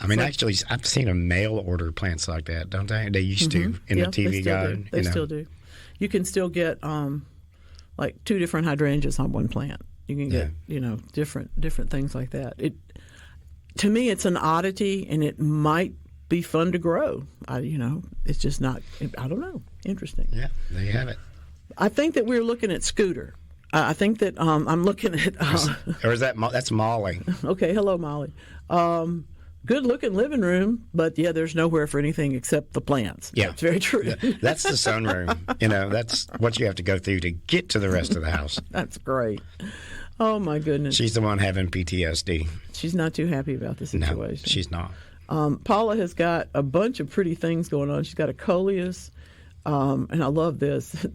I mean, actually, I've seen a mail order plants like that, don't they? They used to in the TV guide. They still do. You can still get like 2 different hydrangeas on one plant. You can get different things like that. To me, it's an oddity, and it might be fun to grow. It's just not. I don't know. Interesting. Yeah, there you have it. I think that we're looking at Scooter. I think that I'm looking at. Or is that's Molly? Okay, hello, Molly. Good-looking living room, but yeah, there's nowhere for anything except the plants. Yeah, that's very true. That's the sunroom. That's what you have to go through to get to the rest of the house. That's great. Oh my goodness. She's the one having PTSD. She's not too happy about the situation. No, she's not. Paula has got a bunch of pretty things going on. She's got a coleus, and I love this.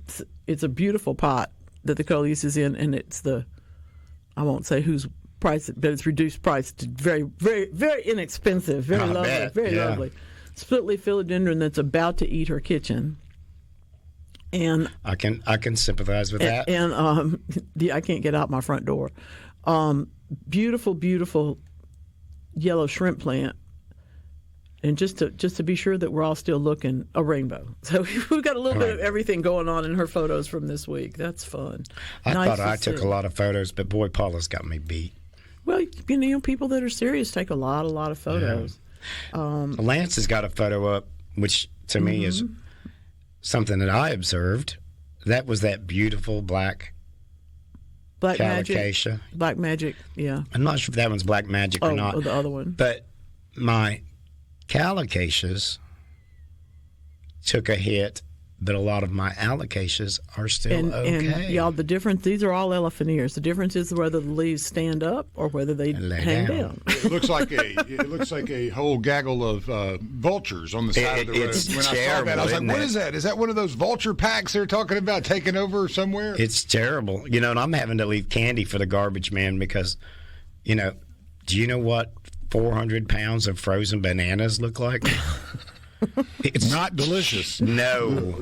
It's a beautiful pot that the coleus is in, and it's I won't say whose price, but it's reduced price to very, very, very inexpensive, very lovely, very lovely. Split leaf philodendron that's about to eat her kitchen. And I can sympathize with that. And I can't get out my front door. Beautiful, beautiful yellow shrimp plant. And just to be sure that we're all still looking, a rainbow. So we've got a little bit of everything going on in her photos from this week. That's fun. I thought I took a lot of photos, but boy, Paula's got me beat. Well, people that are serious take a lot of photos. Yeah. Lance has got a photo up, which to me is something that I observed. That was that beautiful black calicacia. Black magic, yeah. I'm not sure if that one's black magic or not. Oh, the other one. But my calicacias took a hit, but a lot of my alocasias are still okay. And y'all, the difference, these are all elephaneras. The difference is whether the leaves stand up or whether they hang down. It looks like a whole gaggle of vultures on the side of the road. It's when terrible, I saw that, I was like, what it? is that? Is that one of those vulture packs they're talking about taking over somewhere? It's terrible. And I'm having to leave candy for the garbage man because, do you know what 400 pounds of frozen bananas look like? It's not delicious. No.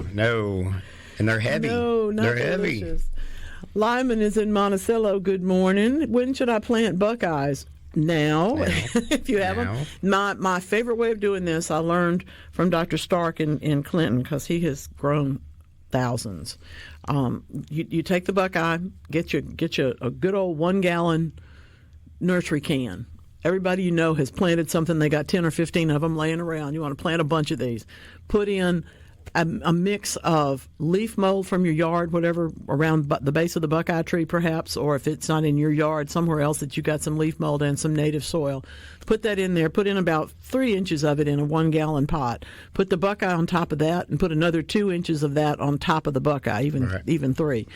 And they're heavy. No, not they're delicious. heavy. Lyman is in Monticello. Good morning. When should I plant buckeyes? Now, if you have them. My favorite way of doing this, I learned from Dr. Stark in Clinton because he has grown thousands. You take the buckeye, get you a good old 1 gallon nursery can. Everybody you know has planted something. They got 10 or 15 of them laying around. You want to plant a bunch of these. Put in a mix of leaf mold from your yard, whatever, around the base of the buckeye tree perhaps, or if it's not in your yard, somewhere else that you got some leaf mold and some native soil. Put that in there. Put in about 3 inches of it in a 1 gallon pot. Put the buckeye on top of that and put another 2 inches of that on top of the buckeye, even 3.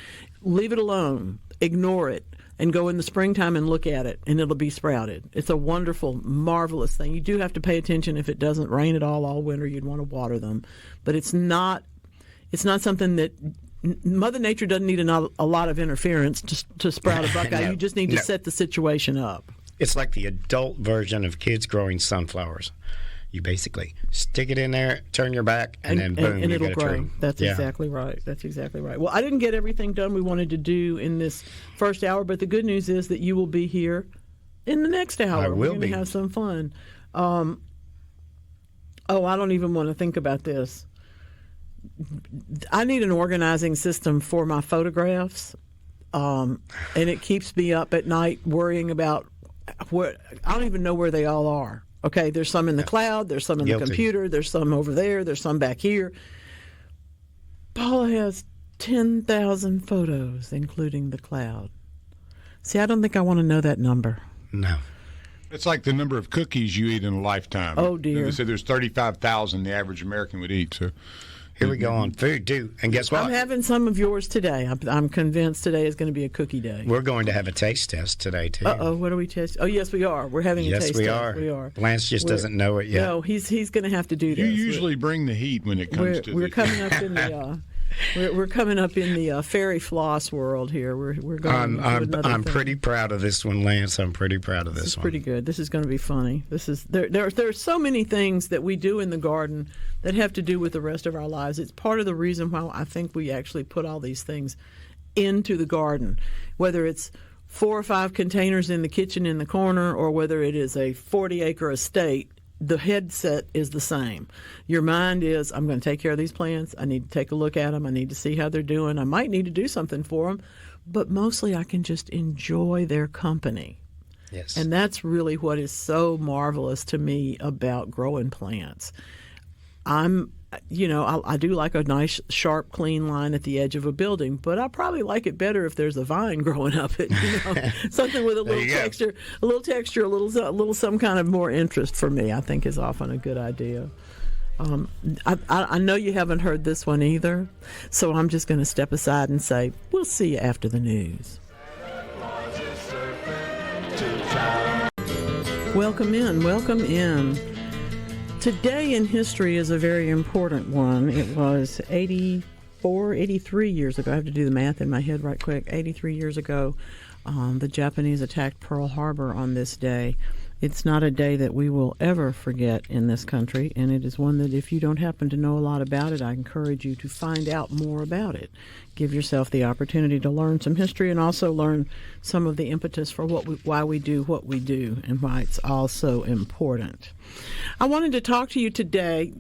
Leave it alone. Ignore it. And go in the springtime and look at it, and it'll be sprouted. It's a wonderful, marvelous thing. You do have to pay attention. If it doesn't rain at all winter, you'd want to water them. But it's not something that Mother Nature doesn't need a lot of interference to sprout a buckeye. You just need to set the situation up. It's like the adult version of kids growing sunflowers. You basically stick it in there, turn your back, and then boom, and you it'll get a grow. tree. That's exactly right. That's exactly right. Well, I didn't get everything done we wanted to do in this first hour, but the good news is that you will be here in the next hour. I will We're going be. to have some fun. I don't even want to think about this. I need an organizing system for my photographs, and it keeps me up at night worrying about I don't even know where they all are. Okay, there's some in the cloud, there's some in the computer, there's some over there, there's some back here. Paula has 10,000 photos, including the cloud. See, I don't think I want to know that number. No. It's like the number of cookies you eat in a lifetime. Oh, dear. They said there's 35,000 the average American would eat. So Here we go on food, too. And guess what? I'm having some of yours today. I'm convinced today is going to be a cookie day. We're going to have a taste test today, too. Uh-oh, what are we testing? Oh, yes, we are. We're having a taste test. Yes, we are. Lance just doesn't know it yet. No, he's going to have to do this. you usually bring the heat when it comes to We're coming up in the we're coming up in the fairy floss world here. We're going. I'm pretty proud of this one, Lance. I'm pretty proud of this one. Pretty good. This is going to be funny. There are so many things that we do in the garden that have to do with the rest of our lives. It's part of the reason why I think we actually put all these things into the garden, whether it's 4 or 5 containers in the kitchen in the corner, or whether it is a 40-acre estate. The headset is the same. Your mind is, I'm going to take care of these plants. I need to take a look at them. I need to see how they're doing. I might need to do something for them, but mostly I can just enjoy their company. Yes. And that's really what is so marvelous to me about growing plants. I'm I do like a nice, sharp, clean line at the edge of a building, but I probably like it better if there's a vine growing up it, something with a little texture, a little some kind of more interest for me, I think is often a good idea. I know you haven't heard this one either, so I'm just going to step aside and say, we'll see you after the news. Welcome in. Today in history is a very important one. It was 83 years ago. I have to do the math in my head right quick. 83 years ago, the Japanese attacked Pearl Harbor on this day. It's not a day that we will ever forget in this country, and it is one that if you don't happen to know a lot about it, I encourage you to find out more about it. Give yourself the opportunity to learn some history and also learn some of the impetus for why we do what we do and why it's all so important. I wanted to talk to you today.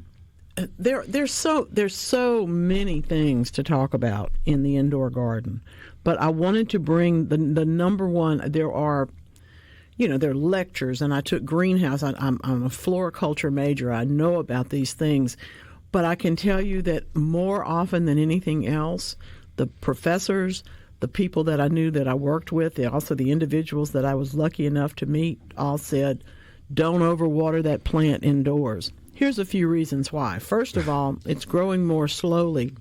There's so many things to talk about in the indoor garden, but I wanted to bring the number one. There are lectures, and I took greenhouse. I'm a floriculture major. I know about these things, but I can tell you that more often than anything else, the professors, the people that I knew that I worked with, also the individuals that I was lucky enough to meet, all said, don't overwater that plant indoors. Here's a few reasons why. First of all, it's growing more slowly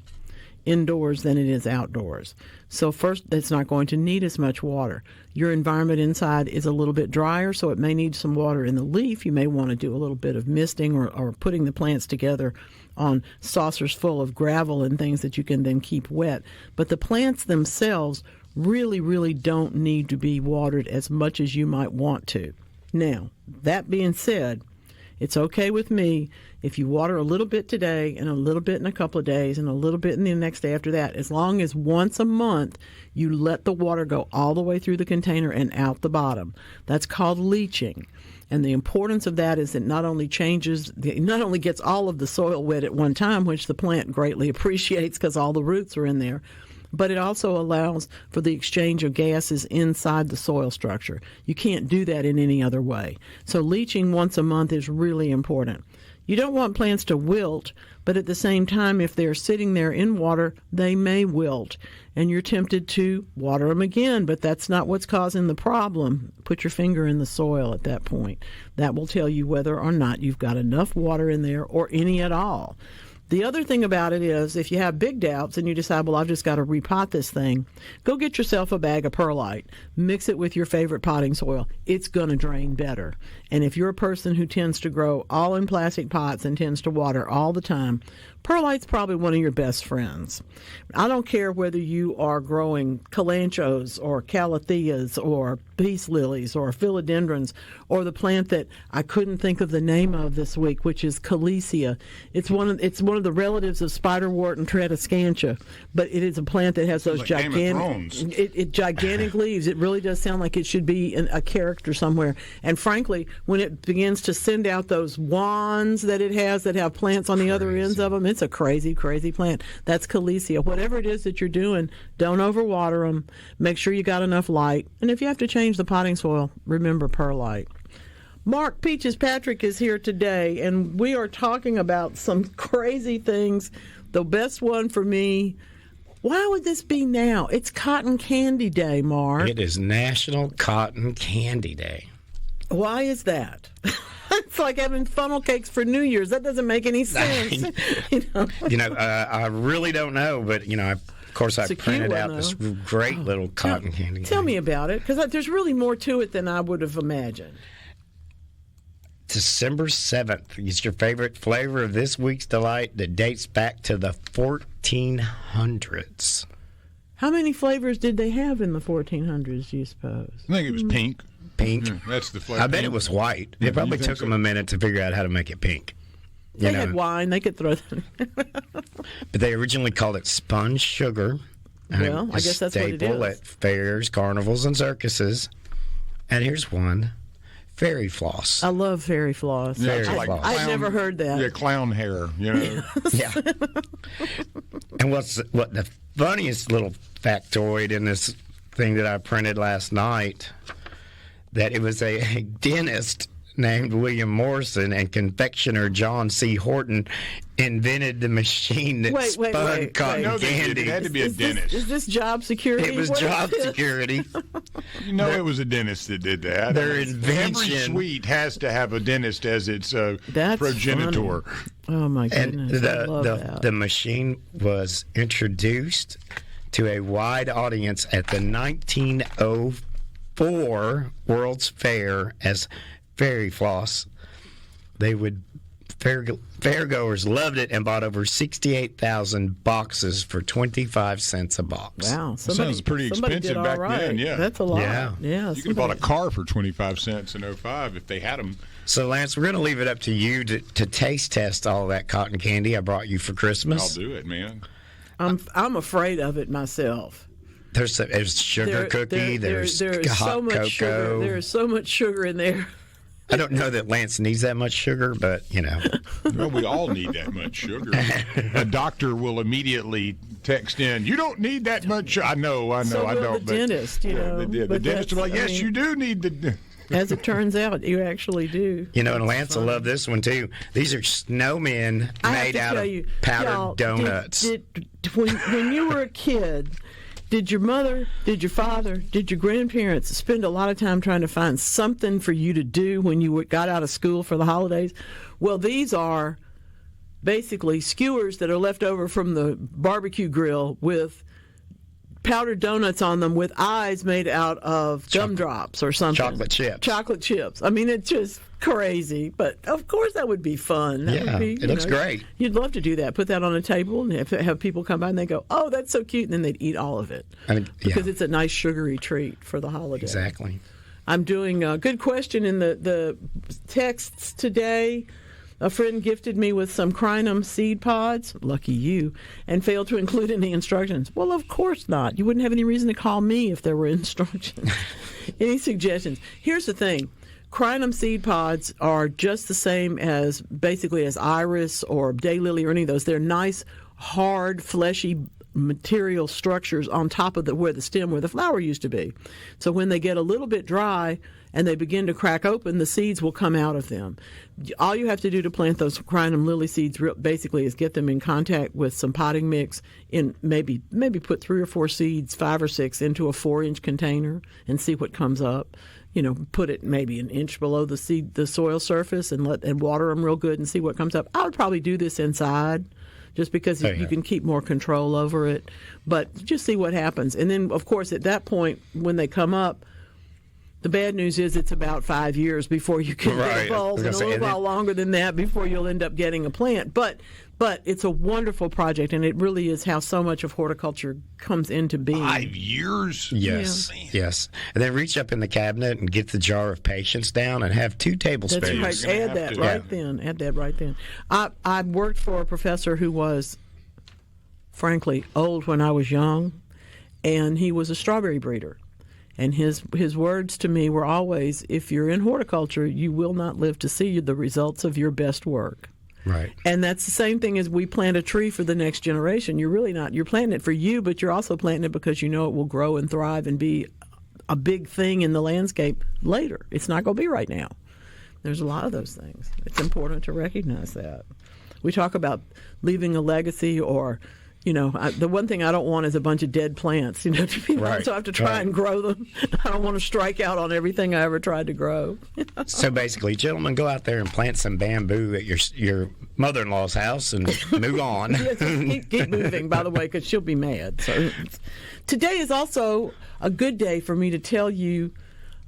indoors than it is outdoors. So first, it's not going to need as much water. Your environment inside is a little bit drier, so it may need some water in the leaf. You may want to do a little bit of misting or putting the plants together on saucers full of gravel and things that you can then keep wet. But the plants themselves really, really don't need to be watered as much as you might want to. Now, that being said, it's okay with me if you water a little bit today and a little bit in a couple of days and a little bit in the next day after that, as long as once a month you let the water go all the way through the container and out the bottom. That's called leaching. And the importance of that is it not only gets all of the soil wet at one time, which the plant greatly appreciates because all the roots are in there, but it also allows for the exchange of gases inside the soil structure. You can't do that in any other way. So leaching once a month is really important. You don't want plants to wilt, but at the same time, if they're sitting there in water, they may wilt. And you're tempted to water them again, but that's not what's causing the problem. Put your finger in the soil at that point. That will tell you whether or not you've got enough water in there or any at all. The other thing about it is if you have big doubts and you decide, well, I've just got to repot this thing, go get yourself a bag of perlite. Mix it with your favorite potting soil. It's going to drain better. And if you're a person who tends to grow all in plastic pots and tends to water all the time, perlite's probably one of your best friends. I don't care whether you are growing calanchos or calatheas or peace lilies or philodendrons or the plant that I couldn't think of the name of this week, which is calesia. It's one of the relatives of spiderwort and tradescantia, but it is a plant that has those like gigantic gigantic leaves. It really does sound like it should be a character somewhere. And frankly, when it begins to send out those wands that it has that have plants on the other ends of them, it's a crazy, crazy plant. That's calesia. Whatever it is that you're doing, don't overwater them. Make sure you got enough light. And if you have to change the potting soil, remember perlite. Mark Peaches Patrick is here today, and we are talking about some crazy things. The best one for me, why would this be now? It's Cotton Candy Day, Mark. It is National Cotton Candy Day. Why is that? It's like having funnel cakes for New Year's. That doesn't make any sense. I really don't know, but, of course, I printed out this great little cotton candy. Tell me about it, because there's really more to it than I would have imagined. December 7th is your favorite flavor of this week's delight that dates back to the 1400s. How many flavors did they have in the 1400s, do you suppose? I think it was pink. Pink? Yeah, that's the flavor. I bet it was white. It probably took them a minute to figure out how to make it pink. They had wine. They could throw that. But they originally called it sponge sugar. Well, I guess that's what it is. Staple at fairs, carnivals, and circuses. And here's one. Fairy floss. I love fairy floss. Yeah, I've never heard that. Yeah, clown hair, Yeah. And what the funniest little factoid in this thing that I printed last night, that it was a dentist named William Morrison and confectioner John C. Horton invented the machine that spun cotton candy. It had to be a dentist. Is this job security? It was job security. You know, it was a dentist that did that. Their invention. Every suite has to have a dentist as its progenitor. Funny. Oh my goodness! And I love that. the machine was introduced to a wide audience at the 1904 World's Fair as fairy floss. Fairgoers loved it and bought over 68,000 boxes for 25 cents a box. Wow, sounds pretty expensive back then. Yeah, that's a lot. Yeah. You could have bought a car for 25 cents in 05 if they had them. So, Lance, we're going to leave it up to you to taste test all that cotton candy I brought you for Christmas. I'll do it, man. I'm afraid of it myself. There's sugar cookie. There's hot so much cocoa. Sugar. There's so much sugar in there. I don't know that Lance needs that much sugar, but, you know. Well, we all need that much sugar. A doctor will immediately text in, you don't need that much sugar. I know, so I don't. The dentist, you know. The dentist will be like, yes, you do need the... As it turns out, you actually do. You know, and Lance will love this one, too. These are snowmen made out of powdered donuts. When you were a kid, did your mother, did your father, did your grandparents spend a lot of time trying to find something for you to do when you got out of school for the holidays? Well, these are basically skewers that are left over from the barbecue grill with powdered donuts on them with eyes made out of gumdrops or something. Chocolate chips. I mean, it's just crazy. But, of course, that would be fun. It looks great. You'd love to do that. Put that on a table and have people come by and they go, oh, that's so cute. And then they'd eat all of it. Because it's a nice sugary treat for the holiday. Exactly. I'm doing a good question in the texts today. A friend gifted me with some crinum seed pods, lucky you, and failed to include any instructions. Well, of course not. You wouldn't have any reason to call me if there were instructions. Any suggestions? Here's the thing. Crinum seed pods are just the same as iris or daylily or any of those. They're nice, hard, fleshy material structures on top of where the flower used to be. So when they get a little bit dry and they begin to crack open, the seeds will come out of them. All you have to do to plant those crinum lily seeds basically is get them in contact with some potting mix, in maybe put 3 or 4 seeds, 5 or 6, into a 4-inch container and see what comes up. You know, put it maybe an inch below the soil surface and water them real good and see what comes up. I would probably do this inside, just because you can keep more control over it. But just see what happens. And then, of course, at that point, when they come up, the bad news is it's about 5 years before you can get a bulb, and a little while longer than that before you'll end up getting a plant. But it's a wonderful project, and it really is how so much of horticulture comes into being. 5 years? Yes, yes. And then reach up in the cabinet and get the jar of patience down and have 2 tablespoons. That's right. Add that right then. I worked for a professor who was, frankly, old when I was young, and he was a strawberry breeder. And his words to me were always, if you're in horticulture, you will not live to see the results of your best work. Right. And that's the same thing as we plant a tree for the next generation. You're really not. You're planting it for you, but you're also planting it because you know it will grow and thrive and be a big thing in the landscape later. It's not going to be right now. There's a lot of those things. It's important to recognize that. We talk about leaving a legacy or... You know, the one thing I don't want is a bunch of dead plants, to be honest, so I have to try and grow them. I don't want to strike out on everything I ever tried to grow. So basically, gentlemen, go out there and plant some bamboo at your mother-in-law's house and move on. Yes, keep moving, by the way, because she'll be mad. So today is also a good day for me to tell you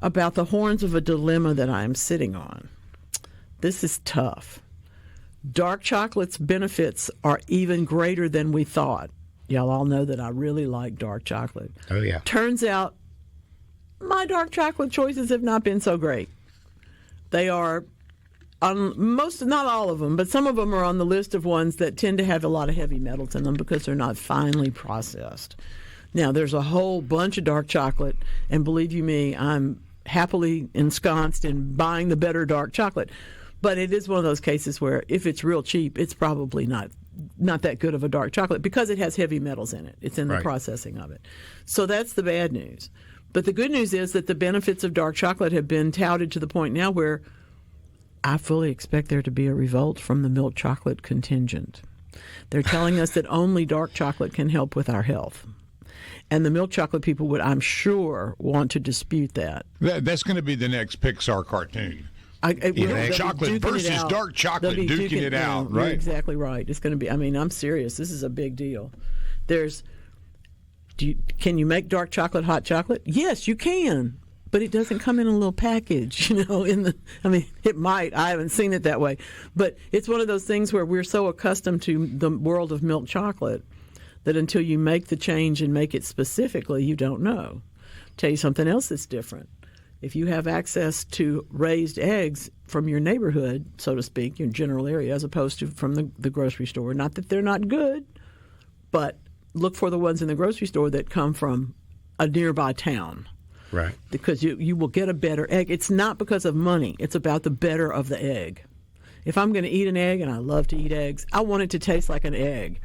about the horns of a dilemma that I am sitting on. This is tough. Dark chocolate's benefits are even greater than we thought. Y'all all know that I really like dark chocolate. Oh, yeah. Turns out my dark chocolate choices have not been so great. They are, not all of them, but some of them are on the list of ones that tend to have a lot of heavy metals in them because they're not finely processed. Now, there's a whole bunch of dark chocolate, and believe you me, I'm happily ensconced in buying the better dark chocolate. But it is one of those cases where if it's real cheap, it's probably not that good of a dark chocolate because it has heavy metals in it. It's in the processing of it. So that's the bad news. But the good news is that the benefits of dark chocolate have been touted to the point now where I fully expect there to be a revolt from the milk chocolate contingent. They're telling us that only dark chocolate can help with our health. And the milk chocolate people would, I'm sure, want to dispute that. That's going to be the next Pixar cartoon. Chocolate versus dark chocolate, duking it out. Right. You're exactly right. It's going to be, I'm serious. This is a big deal. Can you make dark chocolate hot chocolate? Yes, you can. But it doesn't come in a little package, it might. I haven't seen it that way. But it's one of those things where we're so accustomed to the world of milk chocolate that until you make the change and make it specifically, you don't know. Tell you something else that's different. If you have access to raised eggs from your neighborhood, so to speak, your general area, as opposed to from the grocery store, not that they're not good, but look for the ones in the grocery store that come from a nearby town. Right. Because you will get a better egg. It's not because of money. It's about the better of the egg. If I'm going to eat an egg, and I love to eat eggs, I want it to taste like an egg.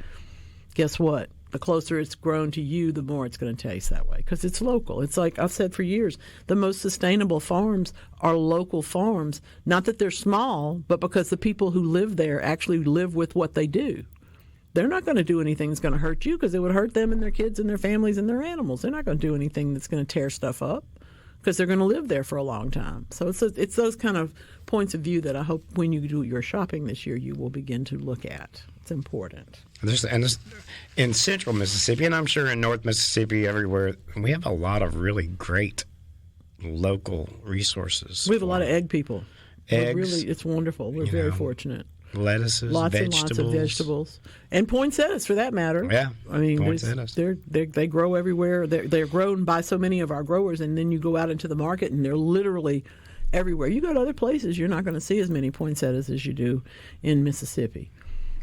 Guess what? The closer it's grown to you, the more it's going to taste that way because it's local. It's like I've said for years, the most sustainable farms are local farms. Not that they're small, but because the people who live there actually live with what they do. They're not going to do anything that's going to hurt you because it would hurt them and their kids and their families and their animals. They're not going to do anything that's going to tear stuff up because they're going to live there for a long time. So it's those kind of points of view that I hope when you do your shopping this year, you will begin to look at. It's important. And in central Mississippi, and I'm sure in North Mississippi, everywhere, we have a lot of really great local resources. We have a lot of egg people. Eggs. It's wonderful. We're very fortunate. Lettuces, lots vegetables. And lots of vegetables. And poinsettias, for that matter. Yeah, poinsettias. They grow everywhere. They're grown by so many of our growers, and then you go out into the market, and they're literally everywhere. You go to other places, you're not going to see as many poinsettias as you do in Mississippi.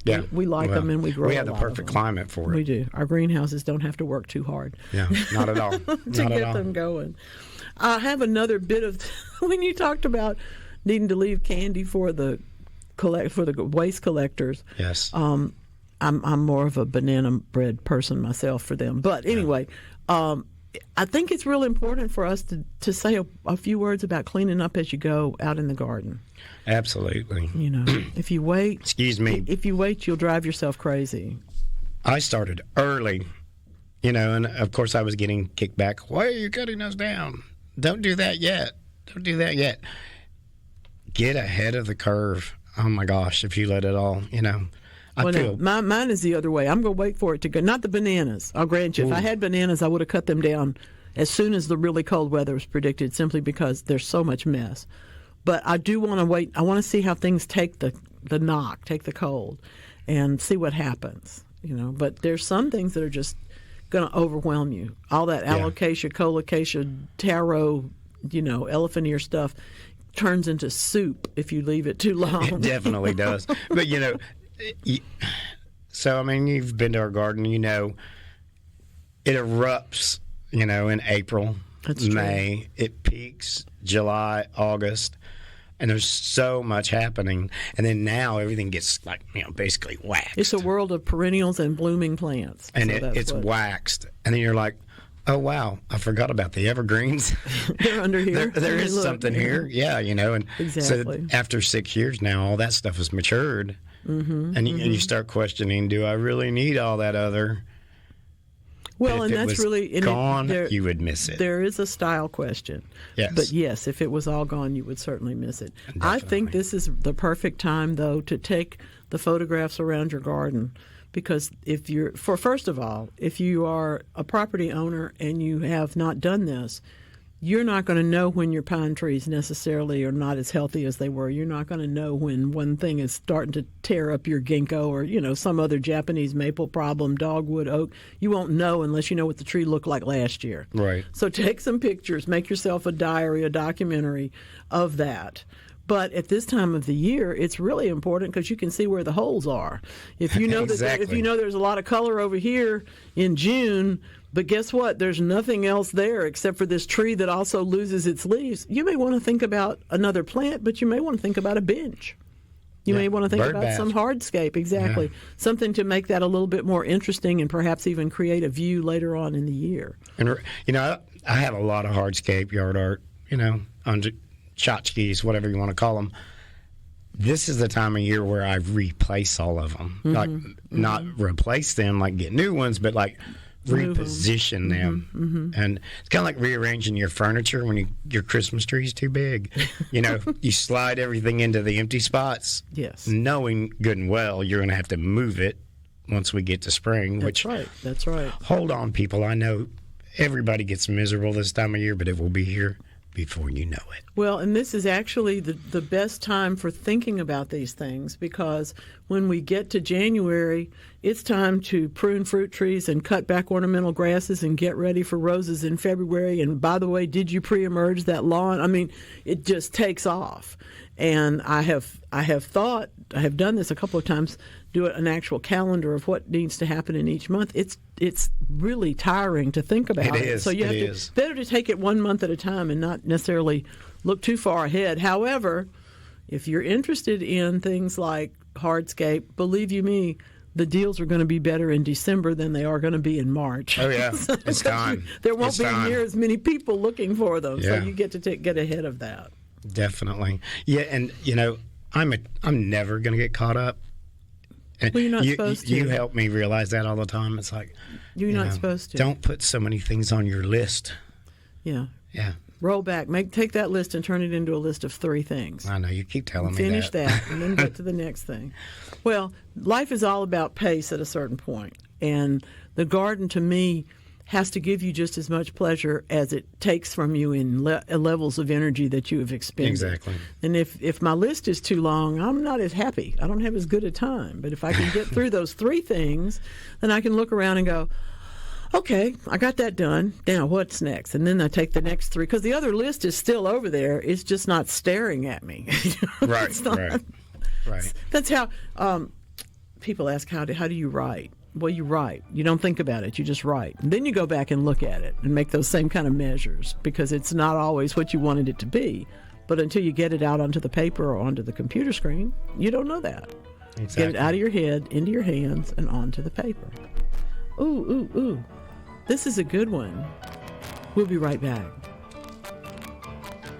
Yeah, we like them, and we grow. We have the perfect climate for it. We do. Our greenhouses don't have to work too hard. Yeah, not at all. to get them going. I have another bit of when you talked about needing to leave candy for the waste collectors. Yes. I'm more of a banana bread person myself for them. But anyway, I think it's real important for us to say a few words about cleaning up as you go out in the garden. Absolutely. If you wait, excuse me. If you wait, you'll drive yourself crazy. I started early, and of course I was getting kicked back. Why are you cutting us down? Don't do that yet. Don't do that yet. Get ahead of the curve. Oh my gosh, if you let it all, mine is the other way. I'm going to wait for it to go. Not the bananas. I'll grant you. If I had bananas, I would have cut them down as soon as the really cold weather was predicted, simply because there's so much mess. But I do want to wait. I want to see how things take the knock, take the cold, and see what happens. But there's some things that are just going to overwhelm you. All that alocasia, colocasia, taro, elephant ear stuff turns into soup if you leave it too long. It definitely does. But you've been to our garden. It erupts. In April, May. It peaks July, August. And there's so much happening. And then now everything gets basically waxed. It's a world of perennials and blooming plants. And it's waxed. And then you're like, oh, wow, I forgot about the evergreens. They're under here. there is something here. Yeah, and exactly. So after 6 years now, all that stuff has matured. Mm-hmm, and you start questioning, do I really need all that other? Well, and that's really gone. You would miss it. There is a style question. Yes. But yes, if it was all gone, you would certainly miss it. Definitely. I think this is the perfect time, though, to take the photographs around your garden. Because first of all, if you are a property owner and you have not done this, you're not going to know when your pine trees necessarily are not as healthy as they were. You're not going to know when one thing is starting to tear up your ginkgo or, some other Japanese maple problem, dogwood, oak. You won't know unless you know what the tree looked like last year. Right. So take some pictures, make yourself a diary, a documentary of that. But at this time of the year, it's really important because you can see where the holes are. If you know exactly. if you know there's a lot of color over here in June, but guess what? There's nothing else there except for this tree that also loses its leaves. You may want to think about another plant, but you may want to think about a bench. You may want to think about some hardscape, exactly. Yeah. Something to make that a little bit more interesting and perhaps even create a view later on in the year. And, I have a lot of hardscape yard art, on tchotchkes, whatever you want to call them. this is the time of year where I replace all of them. Like, not replace them, like get new ones, but like reposition them. And it's kind of like rearranging your furniture when your Christmas tree is too big. You know, you slide everything into the empty spots, Yes. knowing good and well you're going to have to move it once we get to spring. That's right. Hold on, people. I know everybody gets miserable this time of year, but it will be here before you know it. Well, and this is actually the best time for thinking about these things, because when we get to January, it's time to prune fruit trees and cut back ornamental grasses and get ready for roses in February. And by the way, did you pre-emerge that lawn? I mean, it just takes off. And I have done this a couple of times, do an actual calendar of what needs to happen in each month. It's really tiring to think about. It is. So you have better to take it 1 month at a time and not necessarily look too far ahead. However, if you're interested in things like hardscape, believe you me, the deals are going to be better in December than they are going to be in March. Oh yeah, it's time. There won't be near as many people looking for them, so Yeah. you get to get ahead of that. Definitely. Yeah, and you know, I'm never going to get caught up. And Well, you're not supposed to. You help me realize that all the time. It's like You're not supposed to. Don't put so many things on your list. Yeah. Yeah, Roll back. Take that list and turn it into a list of 3 things. I know you keep telling me Finish that. that and then get to the next thing. Well, life is all about pace at a certain point, and the garden to me has to give you just as much pleasure as it takes from you in levels of energy that you have expended. Exactly. And if my list is too long, I'm not as happy. I don't have as good a time. But if I can get through those 3 things, then I can look around and go, okay, I got that done. Now what's next? And then I take the next 3, because the other list is still over there. It's just not staring at me. Right. That's how people ask, how do you write? Well, you write. You don't think about it. You just write. And then you go back and look at it and make those same kind of measures, because it's not always what you wanted it to be. But until you get it out onto the paper or onto the computer screen, you don't know that. Exactly. Get it out of your head, into your hands, and onto the paper. Ooh. This is a good one. We'll be right back.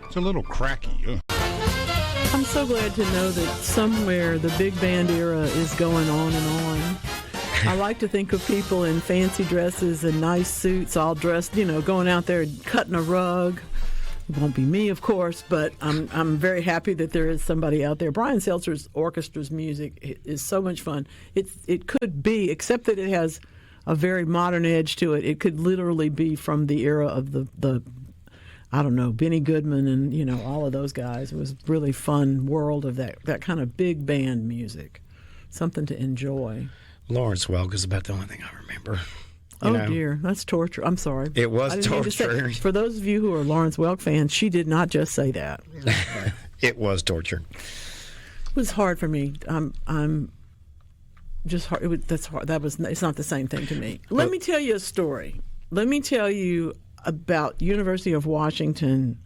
It's a little cracky. I'm so glad to know that somewhere the big band era is going on and on. I like to think of people in fancy dresses and nice suits, all dressed, going out there and cutting a rug. It won't be me, of course, but I'm very happy that there is somebody out there. Brian Seltzer's orchestra's music is so much fun. It could be, except that it has a very modern edge to it. It could literally be from the era of the I don't know, Benny Goodman and all of those guys. It was a really fun world of that kind of big band music, something to enjoy. Lawrence Welk is about the only thing I remember. Dear, that's torture. I'm sorry. It was I didn't mean to torture. say, for those of you who are Lawrence Welk fans, she did not just say that. It was torture. It was hard for me. I'm just hard. That's hard. It's not the same thing to me. Let me tell you a story. Let me tell you about University of Washington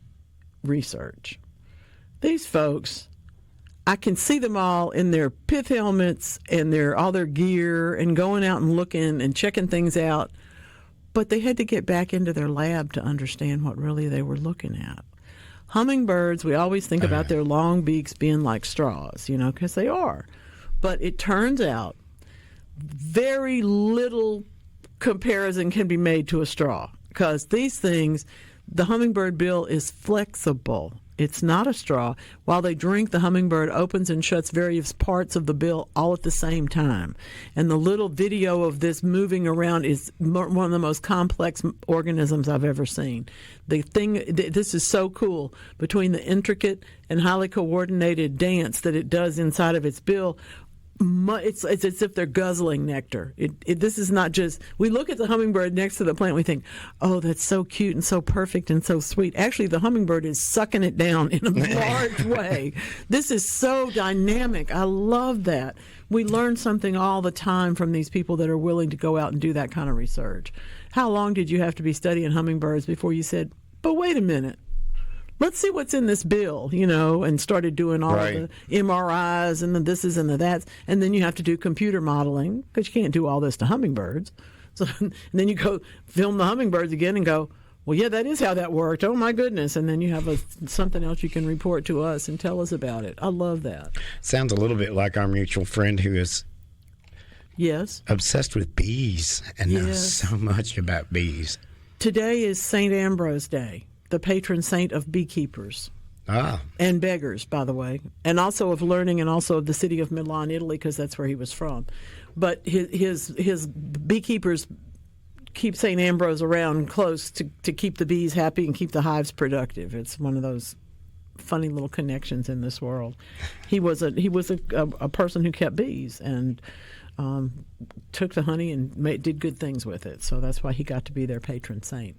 research. These folks, I can see them all in their pith helmets and all their gear and going out and looking and checking things out. But they had to get back into their lab to understand what really they were looking at. Hummingbirds, we always think about their long beaks being like straws, because they are. But it turns out very little comparison can be made to a straw, because these things, the hummingbird bill is flexible. It's not a straw. While they drink, the hummingbird opens and shuts various parts of the bill all at the same time. And the little video of this moving around is one of the most complex organisms I've ever seen. This is so cool, between the intricate and highly coordinated dance that it does inside of its bill. It's as if they're guzzling nectar. This is not just, we look at the hummingbird next to the plant, we think, oh, that's so cute and so perfect and so sweet. Actually, the hummingbird is sucking it down in a large way. This is so dynamic. I love that. We learn something all the time from these people that are willing to go out and do that kind of research. How long did you have to be studying hummingbirds before you said, but wait a minute, let's see what's in this bill, and started doing all the MRIs and the thises and the that's. And then you have to do computer modeling, because you can't do all this to hummingbirds. So, and then you go film the hummingbirds again and go, well, yeah, that is how that worked. Oh, my goodness. And then you have something else you can report to us and tell us about it. I love that. Sounds a little bit like our mutual friend who is obsessed with bees and knows so much about bees. Today is St. Ambrose Day, the patron saint of beekeepers. And beggars, by the way, and also of learning, and also of the city of Milan, Italy, because that's where he was from. But his beekeepers keep St. Ambrose around close to keep the bees happy and keep the hives productive. It's one of those funny little connections in this world. He was a person who kept bees and took the honey and did good things with it. So that's why he got to be their patron saint.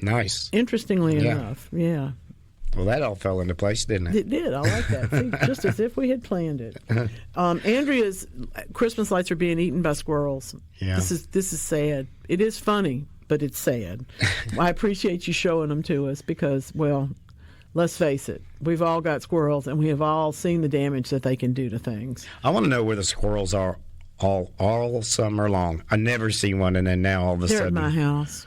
Nice. Interestingly enough, yeah. Well, that all fell into place, didn't it? It did. I like that. See, just as if we had planned it. Andrea's Christmas lights are being eaten by squirrels. Yeah. This is sad. It is funny, but it's sad. I appreciate you showing them to us because, well, let's face it, we've all got squirrels, and we have all seen the damage that they can do to things. I want to know where the squirrels are all summer long. I never see one, and then now all of a sudden they're at my house.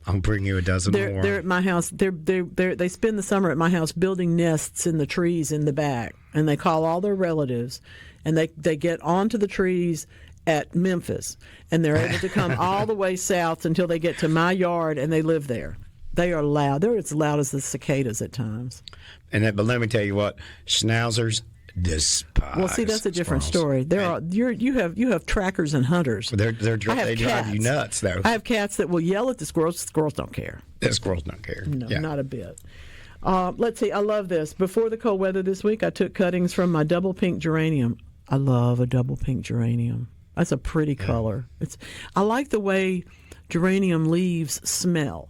I'll bring you a dozen more. They're at my house. They spend the summer at my house building nests in the trees in the back, and they call all their relatives, and they get onto the trees at Memphis, and they're able to come all the way south until they get to my yard, and they live there. They are loud. They're as loud as the cicadas at times. But let me tell you what, schnauzers despise. Well, see, that's a different story. You have trackers and hunters. They drive you nuts, though. I have cats that will yell at the squirrels. Squirrels don't care. The squirrels don't care. No, not a bit. Let's see. I love this. Before the cold weather this week, I took cuttings from my double pink geranium. I love a double pink geranium. That's a pretty color. I like the way geranium leaves smell.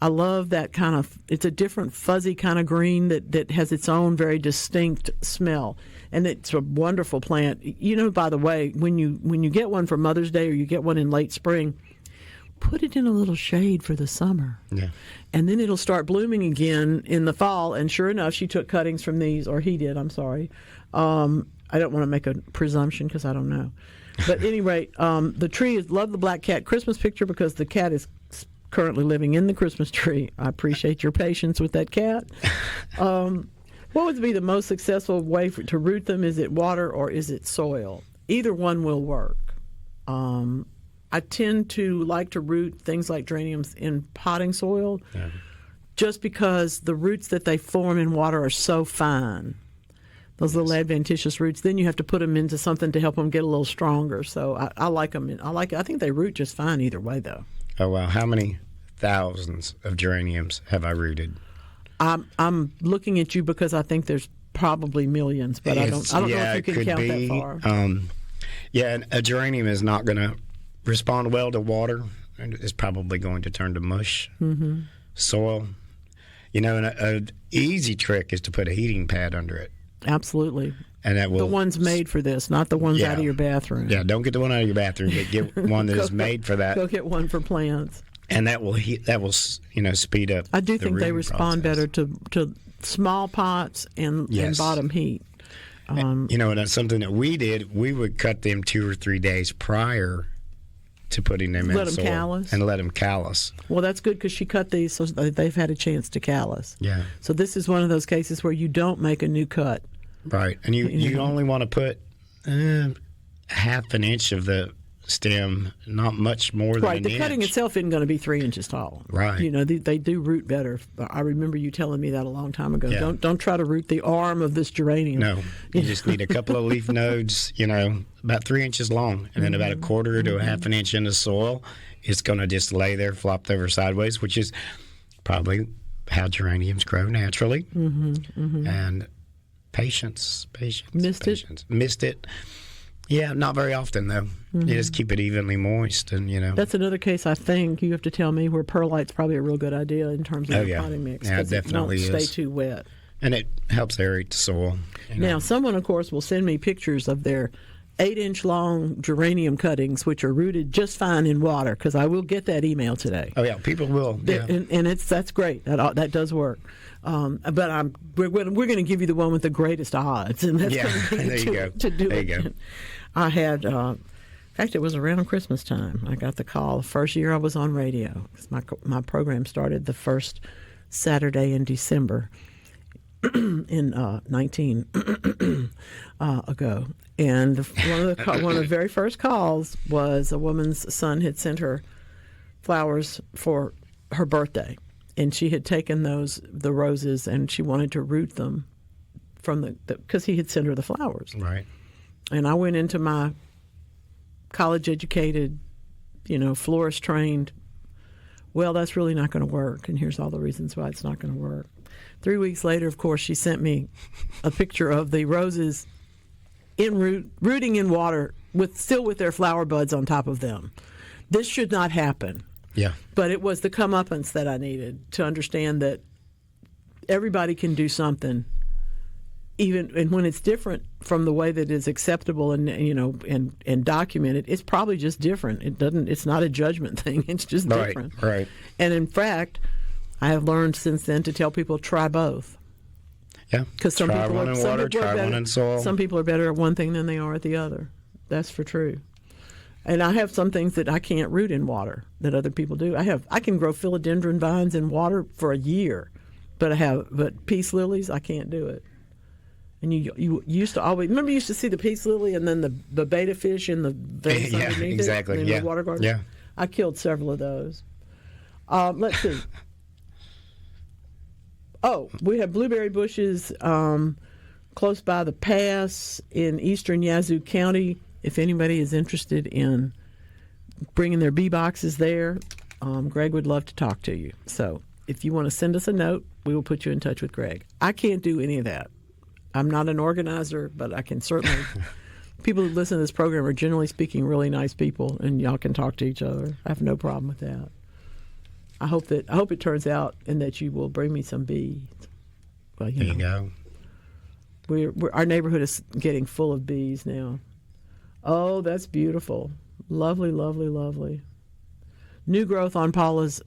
I love that kind of, it's a different fuzzy kind of green that has its own very distinct smell. And it's a wonderful plant. You know, by the way, when you get one for Mother's Day or you get one in late spring, put it in a little shade for the summer. Yeah. And then it'll start blooming again in the fall. And sure enough, she took cuttings from these, or he did, I'm sorry. I don't want to make a presumption because I don't know. But at any rate, the tree is, love the black cat Christmas picture because the cat is currently living in the Christmas tree. I appreciate your patience with that cat. What would be the most successful way to root them? Is it water or is it soil? Either one will work. I tend to like to root things like geraniums in potting soil just because the roots that they form in water are so fine. Those little adventitious roots. Then you have to put them into something to help them get a little stronger. So I like them. I think they root just fine either way, though. Oh, wow. How many thousands of geraniums have I rooted? I'm looking at you because I think there's probably millions, but I don't know if you can count that far. And a geranium is not going to respond well to water. It's probably going to turn to mush, soil. You know, and an easy trick is to put a heating pad under it. Absolutely. And that will, the ones made for this, not the ones out of your bathroom. Yeah, don't get the one out of your bathroom, but get one that is made for that. Go get one for plants. And that will speed up. I do think they respond better to small pots and bottom heat. And that's something that we did. We would cut them 2 or 3 days prior to putting them in soil. Let them callus? And let them callus. Well, that's good because she cut these so they've had a chance to callus. Yeah. So this is one of those cases where you don't make a new cut. Right. And you only want to put half an inch of the stem, not much more than an inch. Right. The cutting itself isn't going to be 3 inches tall. Right. They do root better. I remember you telling me that a long time ago. Yeah. Don't try to root the arm of this geranium. No. You just need a couple of leaf nodes, about 3 inches long, and then about a quarter to a half an inch in the soil. It's going to just lay there, flopped over sideways, which is probably how geraniums grow naturally. And patience. Missed it. Yeah, not very often, though. You just keep it evenly moist, and That's another case, I think, you have to tell me, where perlite's probably a real good idea in terms of the potting mix. Yeah, it definitely is. Don't stay too wet. And it helps aerate the soil. Now, someone, of course, will send me pictures of their 8-inch long geranium cuttings, which are rooted just fine in water, because I will get that email today. Oh, yeah, people will. Yeah. And that's great. That does work. But we're going to give you the one with the greatest odds, and that's going to be there you go. to do there it. You go. I had fact, it was around Christmas time. I got the call the first year I was on radio. My program started the first Saturday in December in 19 ago. And one of the very first calls was a woman's son had sent her flowers for her birthday. And she had taken the roses, and she wanted to root them from because he had sent her the flowers. Right. And I went into my college-educated, florist-trained, well, that's really not going to work, and here's all the reasons why it's not going to work. 3 weeks later, of course, she sent me a picture of the roses rooting in water, still with their flower buds on top of them. This should not happen. Yeah. But it was the comeuppance that I needed to understand that everybody can do something, and when it's different from the way that is acceptable and documented. It's probably just different. It's not a judgment thing. It's just different. Right. And in fact, I have learned since then to tell people try both. Yeah. Because some try people one are, in some water, people are try better, one in soil. Some people are better at one thing than they are at the other. That's for true. And I have some things that I can't root in water that other people do. I can grow philodendron vines in water for a year, but peace lilies, I can't do it. And you used to always remember you used to see the peace lily and then the beta fish in the vase underneath exactly. it in the water garden. Yeah. I killed several of those. Let's see. Oh, we have blueberry bushes close by the pass in eastern Yazoo County. If anybody is interested in bringing their bee boxes there, Greg would love to talk to you. So if you want to send us a note, we will put you in touch with Greg. I can't do any of that. I'm not an organizer, but I can certainly. People who listen to this program are generally speaking really nice people, and y'all can talk to each other. I have no problem with that. I hope it turns out and that you will bring me some bees. Well, there you go. Our neighborhood is getting full of bees now. Oh, that's beautiful. Lovely, lovely, lovely. New growth on Paula's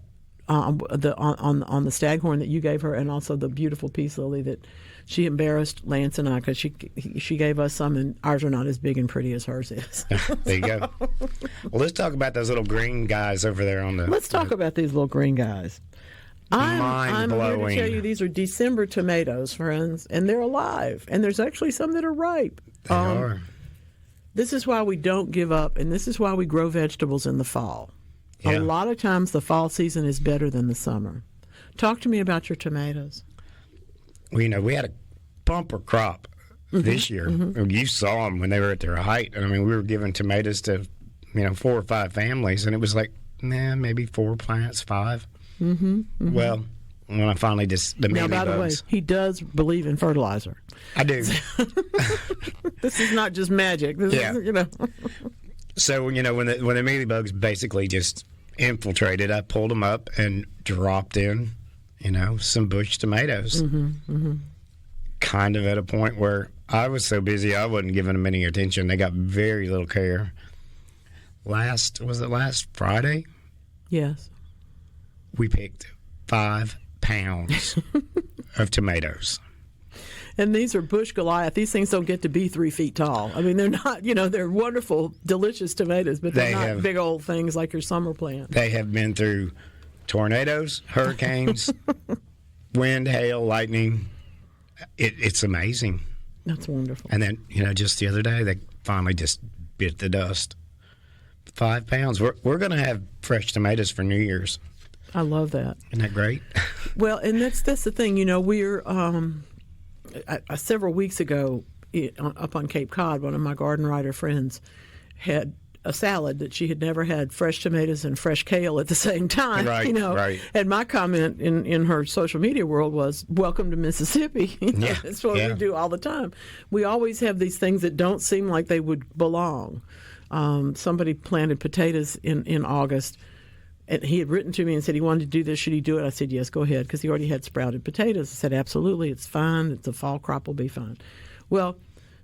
on the staghorn that you gave her, and also the beautiful peace lily that she embarrassed Lance and I because she gave us some, and ours are not as big and pretty as hers is. There you go. Well, let's talk about those little green guys over there on the. Let's talk about these little green guys. I'm here to Mind-blowing. tell you these are December tomatoes, friends, and they're alive, and there's actually some that are ripe. They are. This is why we don't give up, and this is why we grow vegetables in the fall. Yeah. A lot of times the fall season is better than the summer. Talk to me about your tomatoes. Well, we had a bumper crop this year. Mm-hmm. You saw them when they were at their height. I mean, we were giving tomatoes to, 4 or 5 families, and it was like, maybe 4 plants, 5. Mm-hmm. Mm-hmm. Well, when I finally Now, by the way, he does believe in fertilizer. I do. This is not just magic. This is. So, when the mealybugs basically just infiltrated, I pulled them up and dropped in, some bush tomatoes. Mm-hmm, mm-hmm. Kind of at a point where I was so busy I wasn't giving them any attention. They got very little care. Was it last Friday? Yes. We picked 5 pounds of tomatoes. And these are Bush Goliath. These things don't get to be 3 feet tall. I mean, they're not, they're wonderful, delicious tomatoes, but they're not big old things like your summer plant. They have been through tornadoes, hurricanes, wind, hail, lightning. It's amazing. That's wonderful. And then, just the other day, they finally just bit the dust. 5 pounds. We're going to have fresh tomatoes for New Year's. I love that. Isn't that great? Well, and that's the thing. We're several weeks ago up on Cape Cod, one of my garden writer friends had a salad that she had never had fresh tomatoes and fresh kale at the same time. Right, right. And my comment in her social media world was, "Welcome to Mississippi." Yeah, that's what we do all the time. We always have these things that don't seem like they would belong. Somebody planted potatoes in August, and he had written to me and said he wanted to do this. Should he do it? I said, yes, go ahead, because he already had sprouted potatoes. I said, absolutely, it's fine. It's a fall crop, will be fine. Well,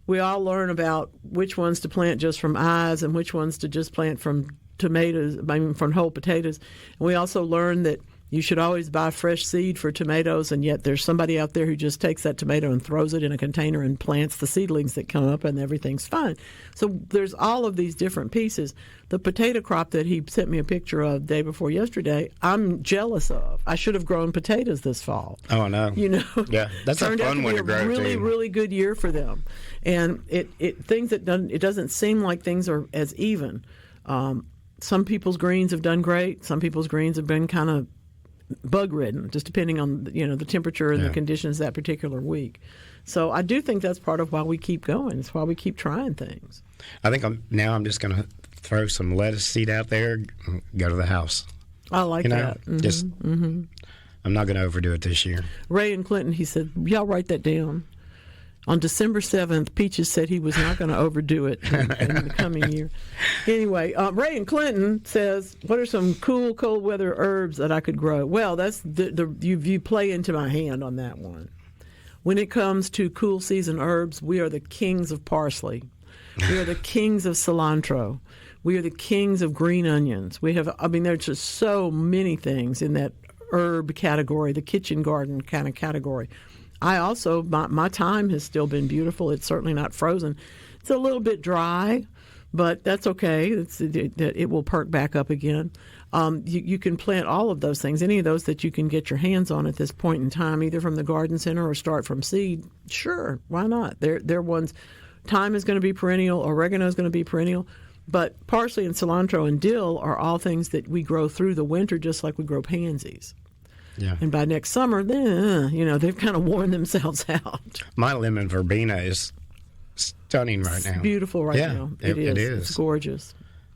we all learn about which ones to plant just from eyes and which ones to just plant from tomatoes, from whole potatoes. And we also learn that You should always buy fresh seed for tomatoes, and yet there's somebody out there who just takes that tomato and throws it in a container and plants the seedlings that come up, and everything's fine. So there's all of these different pieces. The potato crop that he sent me a picture of day before yesterday, I'm jealous of. I should have grown potatoes this fall. Oh, no. Yeah, that's a fun one to grow, really, too. really good year for them. And it doesn't seem like things are as even. Some people's greens have done great. Some people's greens have been kind of bug-ridden, just depending on the temperature and the conditions that particular week. So I do think that's part of why we keep going. It's why we keep trying things. I think I'm just going to throw some lettuce seed out there, and go to the house. I like that. I'm not going to overdo it this year. Ray and Clinton, he said, y'all write that down. On December 7th, Peaches said he was not going to overdo it in the coming year. Anyway, Ray and Clinton says, what are some cool cold weather herbs that I could grow? Well, that's you play into my hand on that one. When it comes to cool season herbs, we are the kings of parsley. We are the kings of cilantro. We are the kings of green onions. There's just so many things in that herb category, the kitchen garden kind of category. I also, my thyme has still been beautiful. It's certainly not frozen. It's a little bit dry, but that's okay. It will perk back up again. You can plant all of those things, any of those that you can get your hands on at this point in time, either from the garden center or start from seed. Sure, why not? They're ones. Thyme is going to be perennial. Oregano is going to be perennial. But parsley and cilantro and dill are all things that we grow through the winter, just like we grow pansies. Yeah. And by next summer, then, they've kind of worn themselves out. My lemon verbena is stunning right now. It's beautiful right now. It is. It's gorgeous.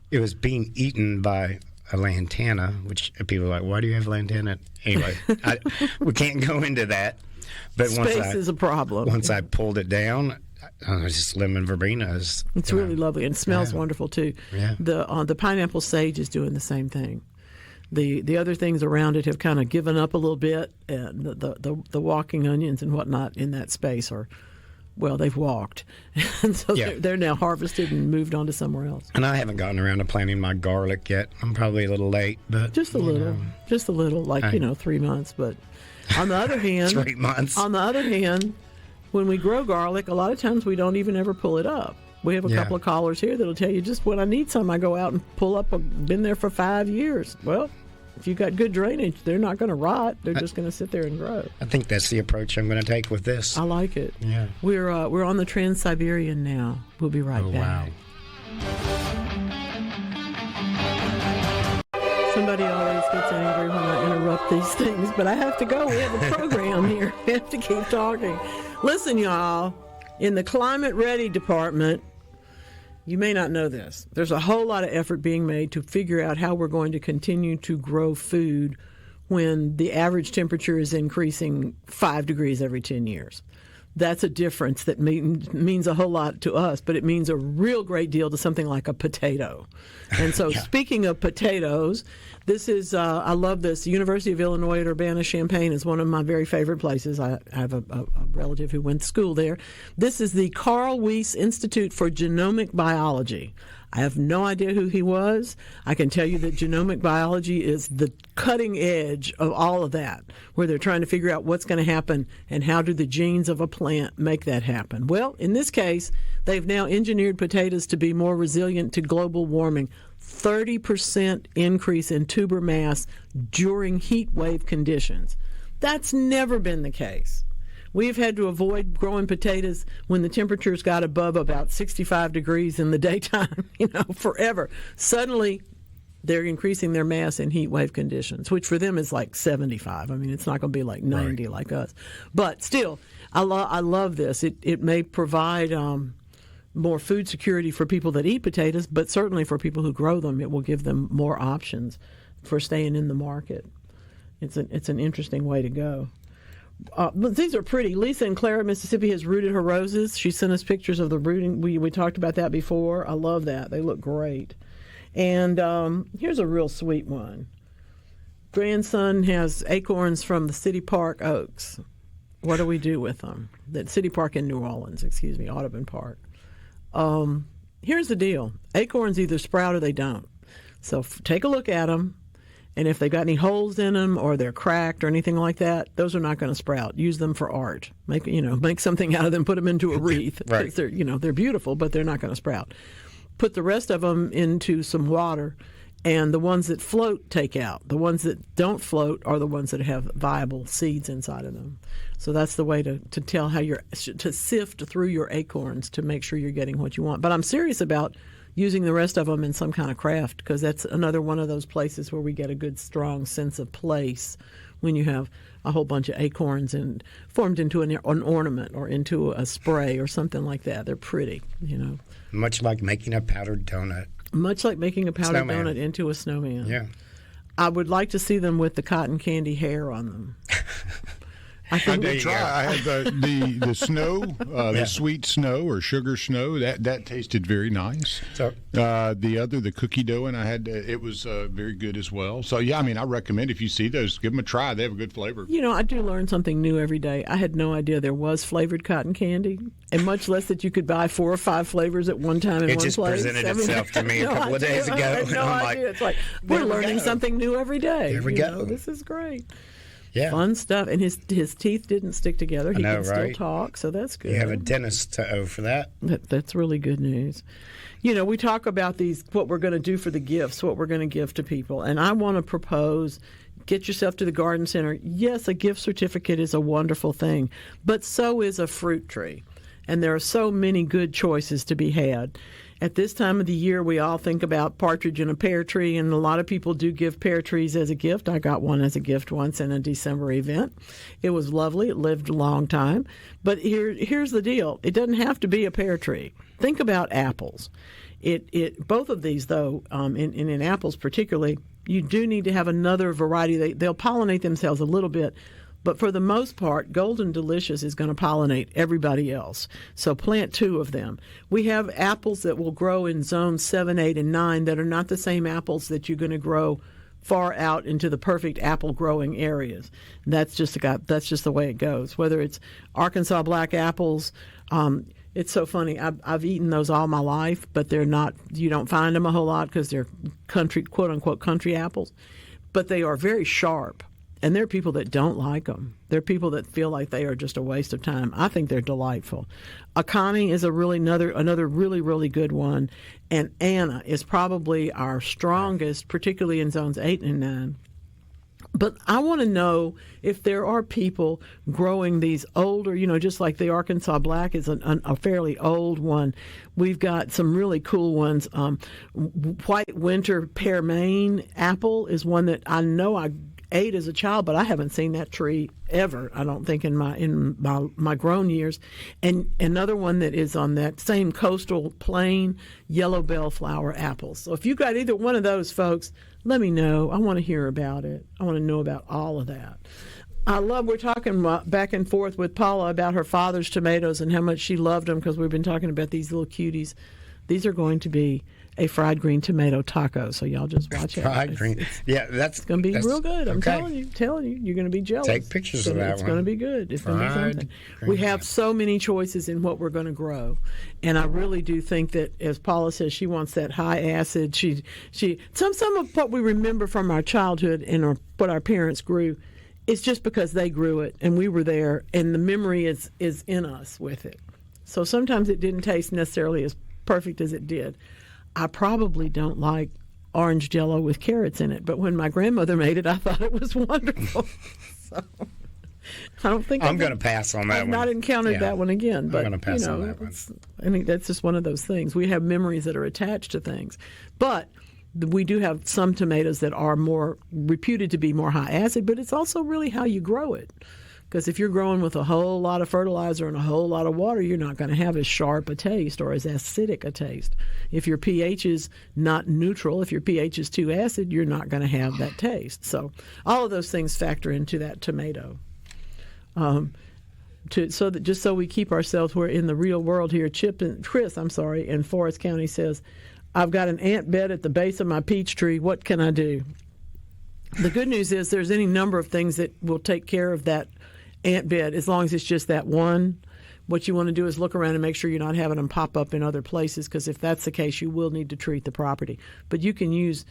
It was being eaten by a lantana, which people are like, why do you have lantana? Anyway, we can't go into that. But Space is a problem. Once I pulled it down, just lemon verbena is... It's really lovely, and it smells wonderful, too. Yeah. The pineapple sage is doing the same thing. The other things around it have kind of given up a little bit, and the walking onions and whatnot in that space they've walked. And so they're now harvested and moved on to somewhere else. And I haven't gotten around to planting my garlic yet. I'm probably a little late, but... Just a little, 3 months. But on the other hand... 3 months. On the other hand, when we grow garlic, a lot of times we don't even ever pull it up. We have a couple of callers here that'll tell you just when I need some, I go out and pull up. Been there for 5 years. Well, if you've got good drainage, they're not going to rot. They're just going to sit there and grow. I think that's the approach I'm going to take with this. I like it. Yeah. We're on the Trans-Siberian now. We'll be right back. Wow. Somebody always gets angry when I interrupt these things, but I have to go. We have a program here. We have to keep talking. Listen, y'all, in the Climate Ready department, you may not know this. There's a whole lot of effort being made to figure out how we're going to continue to grow food when the average temperature is increasing 5 degrees every 10 years. That's a difference that means a whole lot to us, but it means a real great deal to something like a potato. And so speaking of potatoes, this is, I love this. The University of Illinois at Urbana-Champaign is one of my very favorite places. I have a relative who went to school there. This is the Carl Weiss Institute for Genomic Biology. I have no idea who he was. I can tell you that genomic biology is the cutting edge of all of that, where they're trying to figure out what's going to happen and how do the genes of a plant make that happen. Well, in this case, they've now engineered potatoes to be more resilient to global warming. 30% increase in tuber mass during heat wave conditions. That's never been the case. We've had to avoid growing potatoes when the temperatures got above about 65 degrees in the daytime, forever. Suddenly, they're increasing their mass in heat wave conditions, which for them is like 75. I mean, it's not going to be like 90 like us. But still, I love this. It may provide more food security for people that eat potatoes, but certainly for people who grow them, it will give them more options for staying in the market. It's an interesting way to go. But these are pretty. Lisa in Clara, Mississippi, has rooted her roses. She sent us pictures of the rooting. We talked about that before. I love that. They look great. And here's a real sweet one. Grandson has acorns from the City Park Oaks. What do we do with them? That City Park in New Orleans, Audubon Park. Here's the deal. Acorns either sprout or they don't. So take a look at them And if they've got any holes in them or they're cracked or anything like that, those are not going to sprout. Use them for art. Make something out of them, put them into a wreath. Right. They're beautiful, but they're not going to sprout. Put the rest of them into some water, and the ones that float, take out. The ones that don't float are the ones that have viable seeds inside of them. So that's the way to tell how to sift through your acorns to make sure you're getting what you want. But I'm serious about using the rest of them in some kind of craft, because that's another one of those places where we get a good, strong sense of place when you have a whole bunch of acorns and formed into an ornament or into a spray or something like that. They're pretty, Much like making a powdered donut. Much like making a powdered Snowman. donut into a snowman. Yeah. I would like to see them with the cotton candy hair on them. I I think did try. I had the snow, the sweet snow or sugar snow. That tasted very nice. So The cookie dough, and I had it was very good as well. So yeah, I recommend if you see those, give them a try. They have a good flavor. I do learn something new every day. I had no idea there was flavored cotton candy, and much less that you could buy 4 or 5 flavors at one time in it one just place. presented itself to me a couple of days ago. I had and no I'm idea. like, It's like there we're we learning go. something new every day. There we go. This is great. Yeah. Fun stuff. And his teeth didn't stick together. He know, can still right? talk, so that's good. You have a dentist to owe for that. That's really good news. We talk about what we're going to do for the gifts, what we're going to give to people. And I want to propose, get yourself to the garden center. Yes, a gift certificate is a wonderful thing, but so is a fruit tree. And there are so many good choices to be had. At this time of the year, we all think about partridge in a pear tree, and a lot of people do give pear trees as a gift. I got one as a gift once in a December event. It was lovely. It lived a long time. But here's the deal. It doesn't have to be a pear tree. Think about apples. Both of these, though, in apples particularly, you do need to have another variety. They'll pollinate themselves a little bit. But for the most part, Golden Delicious is going to pollinate everybody else. So plant 2 of them. We have apples that will grow in zones 7, 8, and 9 that are not the same apples that you're going to grow far out into the perfect apple growing areas. That's just the way it goes. Whether it's Arkansas black apples, it's so funny. I've eaten those all my life, but they're not. You don't find them a whole lot because they're country, quote unquote, country apples. But they are very sharp. And there are people that don't like them. There are people that feel like they are just a waste of time. I think they're delightful. Akani is another really, really good one. And Anna is probably our strongest, particularly in zones 8 and 9. But I want to know if there are people growing these older, just like the Arkansas Black is a fairly old one. We've got some really cool ones. White Winter Pearmain apple is one that I know I ate as a child, but I haven't seen that tree ever, I don't think, in my grown years. And another one that is on that same coastal plain, yellow bellflower apples. So if you got either one of those, folks, let me know. I want to hear about it. I want to know about all of that. We're talking back and forth with Paula about her father's tomatoes and how much she loved them, because we've been talking about these little cuties. These are going to be a fried green tomato taco, so y'all just watch it. Fried green. Yeah, that's going to be real good. I'm okay. telling you, you're going to be jealous. Take pictures of that It's one. going to be good. It's going to be something. We have so many choices in what we're going to grow, and I really do think that, as Paula says, she wants that high acid. Some of what we remember from our childhood and what our parents grew, it's just because they grew it and we were there, and the memory is in us with it. So sometimes it didn't taste necessarily as perfect as it did. I probably don't like orange Jell-O with carrots in it, but when my grandmother made it, I thought it was wonderful. So I don't think I'm going to pass on that I've one. not encountered that one again. But I'm going to pass on that one. I think that's just one of those things. We have memories that are attached to things, but we do have some tomatoes that are more reputed to be more high acid, but it's also really how you grow it. Because if you're growing with a whole lot of fertilizer and a whole lot of water, you're not going to have as sharp a taste or as acidic a taste. If your pH is not neutral, if your pH is too acid, you're not going to have that taste. So all of those things factor into that tomato. So we keep ourselves, we're in the real world here. Chris in Forest County says, I've got an ant bed at the base of my peach tree. What can I do? The good news is there's any number of things that will take care of that ant bed, as long as it's just that one. What you want to do is look around and make sure you're not having them pop up in other places, because if that's the case, you will need to treat the property. But you can use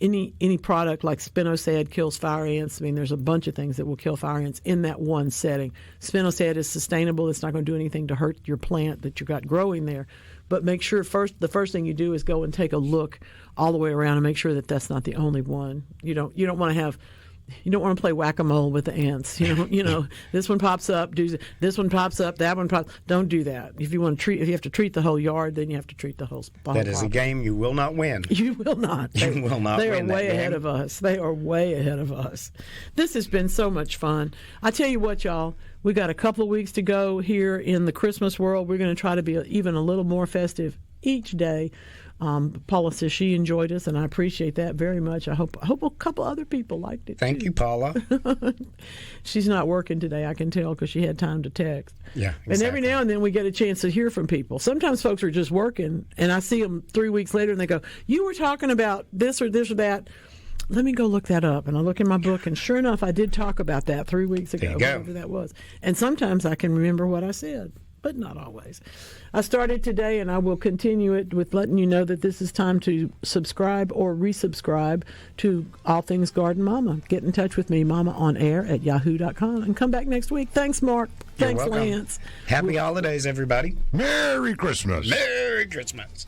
any product like spinosad kills fire ants. I mean, there's a bunch of things that will kill fire ants in that one setting. Spinosad is sustainable. It's not going to do anything to hurt your plant that you got growing there. But make sure the first thing you do is go and take a look all the way around and make sure that that's not the only one. You don't want to play whack-a-mole with the ants. This one pops up, this one pops up, that one pops. Don't do that. If you have to treat the whole yard, then you have to treat the whole spot. That is a game you will not win. You will not. You will not They win are way that ahead game. of us. They are way ahead of us. This has been so much fun. I tell you what, y'all, we got a couple of weeks to go here in the Christmas world. We're going to try to be even a little more festive each day. Paula says she enjoyed us, and I appreciate that very much. I hope a couple other people liked it. Thank you, Paula. She's not working today, I can tell, because she had time to text. Yeah, exactly. And every now and then we get a chance to hear from people. Sometimes folks are just working, and I see them 3 weeks later, and they go, "You were talking about this or that. Let me go look that up." And I look in my book, and sure enough, I did talk about that 3 weeks ago, There you go. whatever that was. And sometimes I can remember what I said, but not always. I started today, and I will continue it with letting you know that this is time to subscribe or resubscribe to All Things Garden Mama. Get in touch with me, mamaonair@yahoo.com, and come back next week. Thanks, Mark. You're Thanks, welcome. Lance. Happy holidays, everybody. Merry Christmas. Merry Christmas.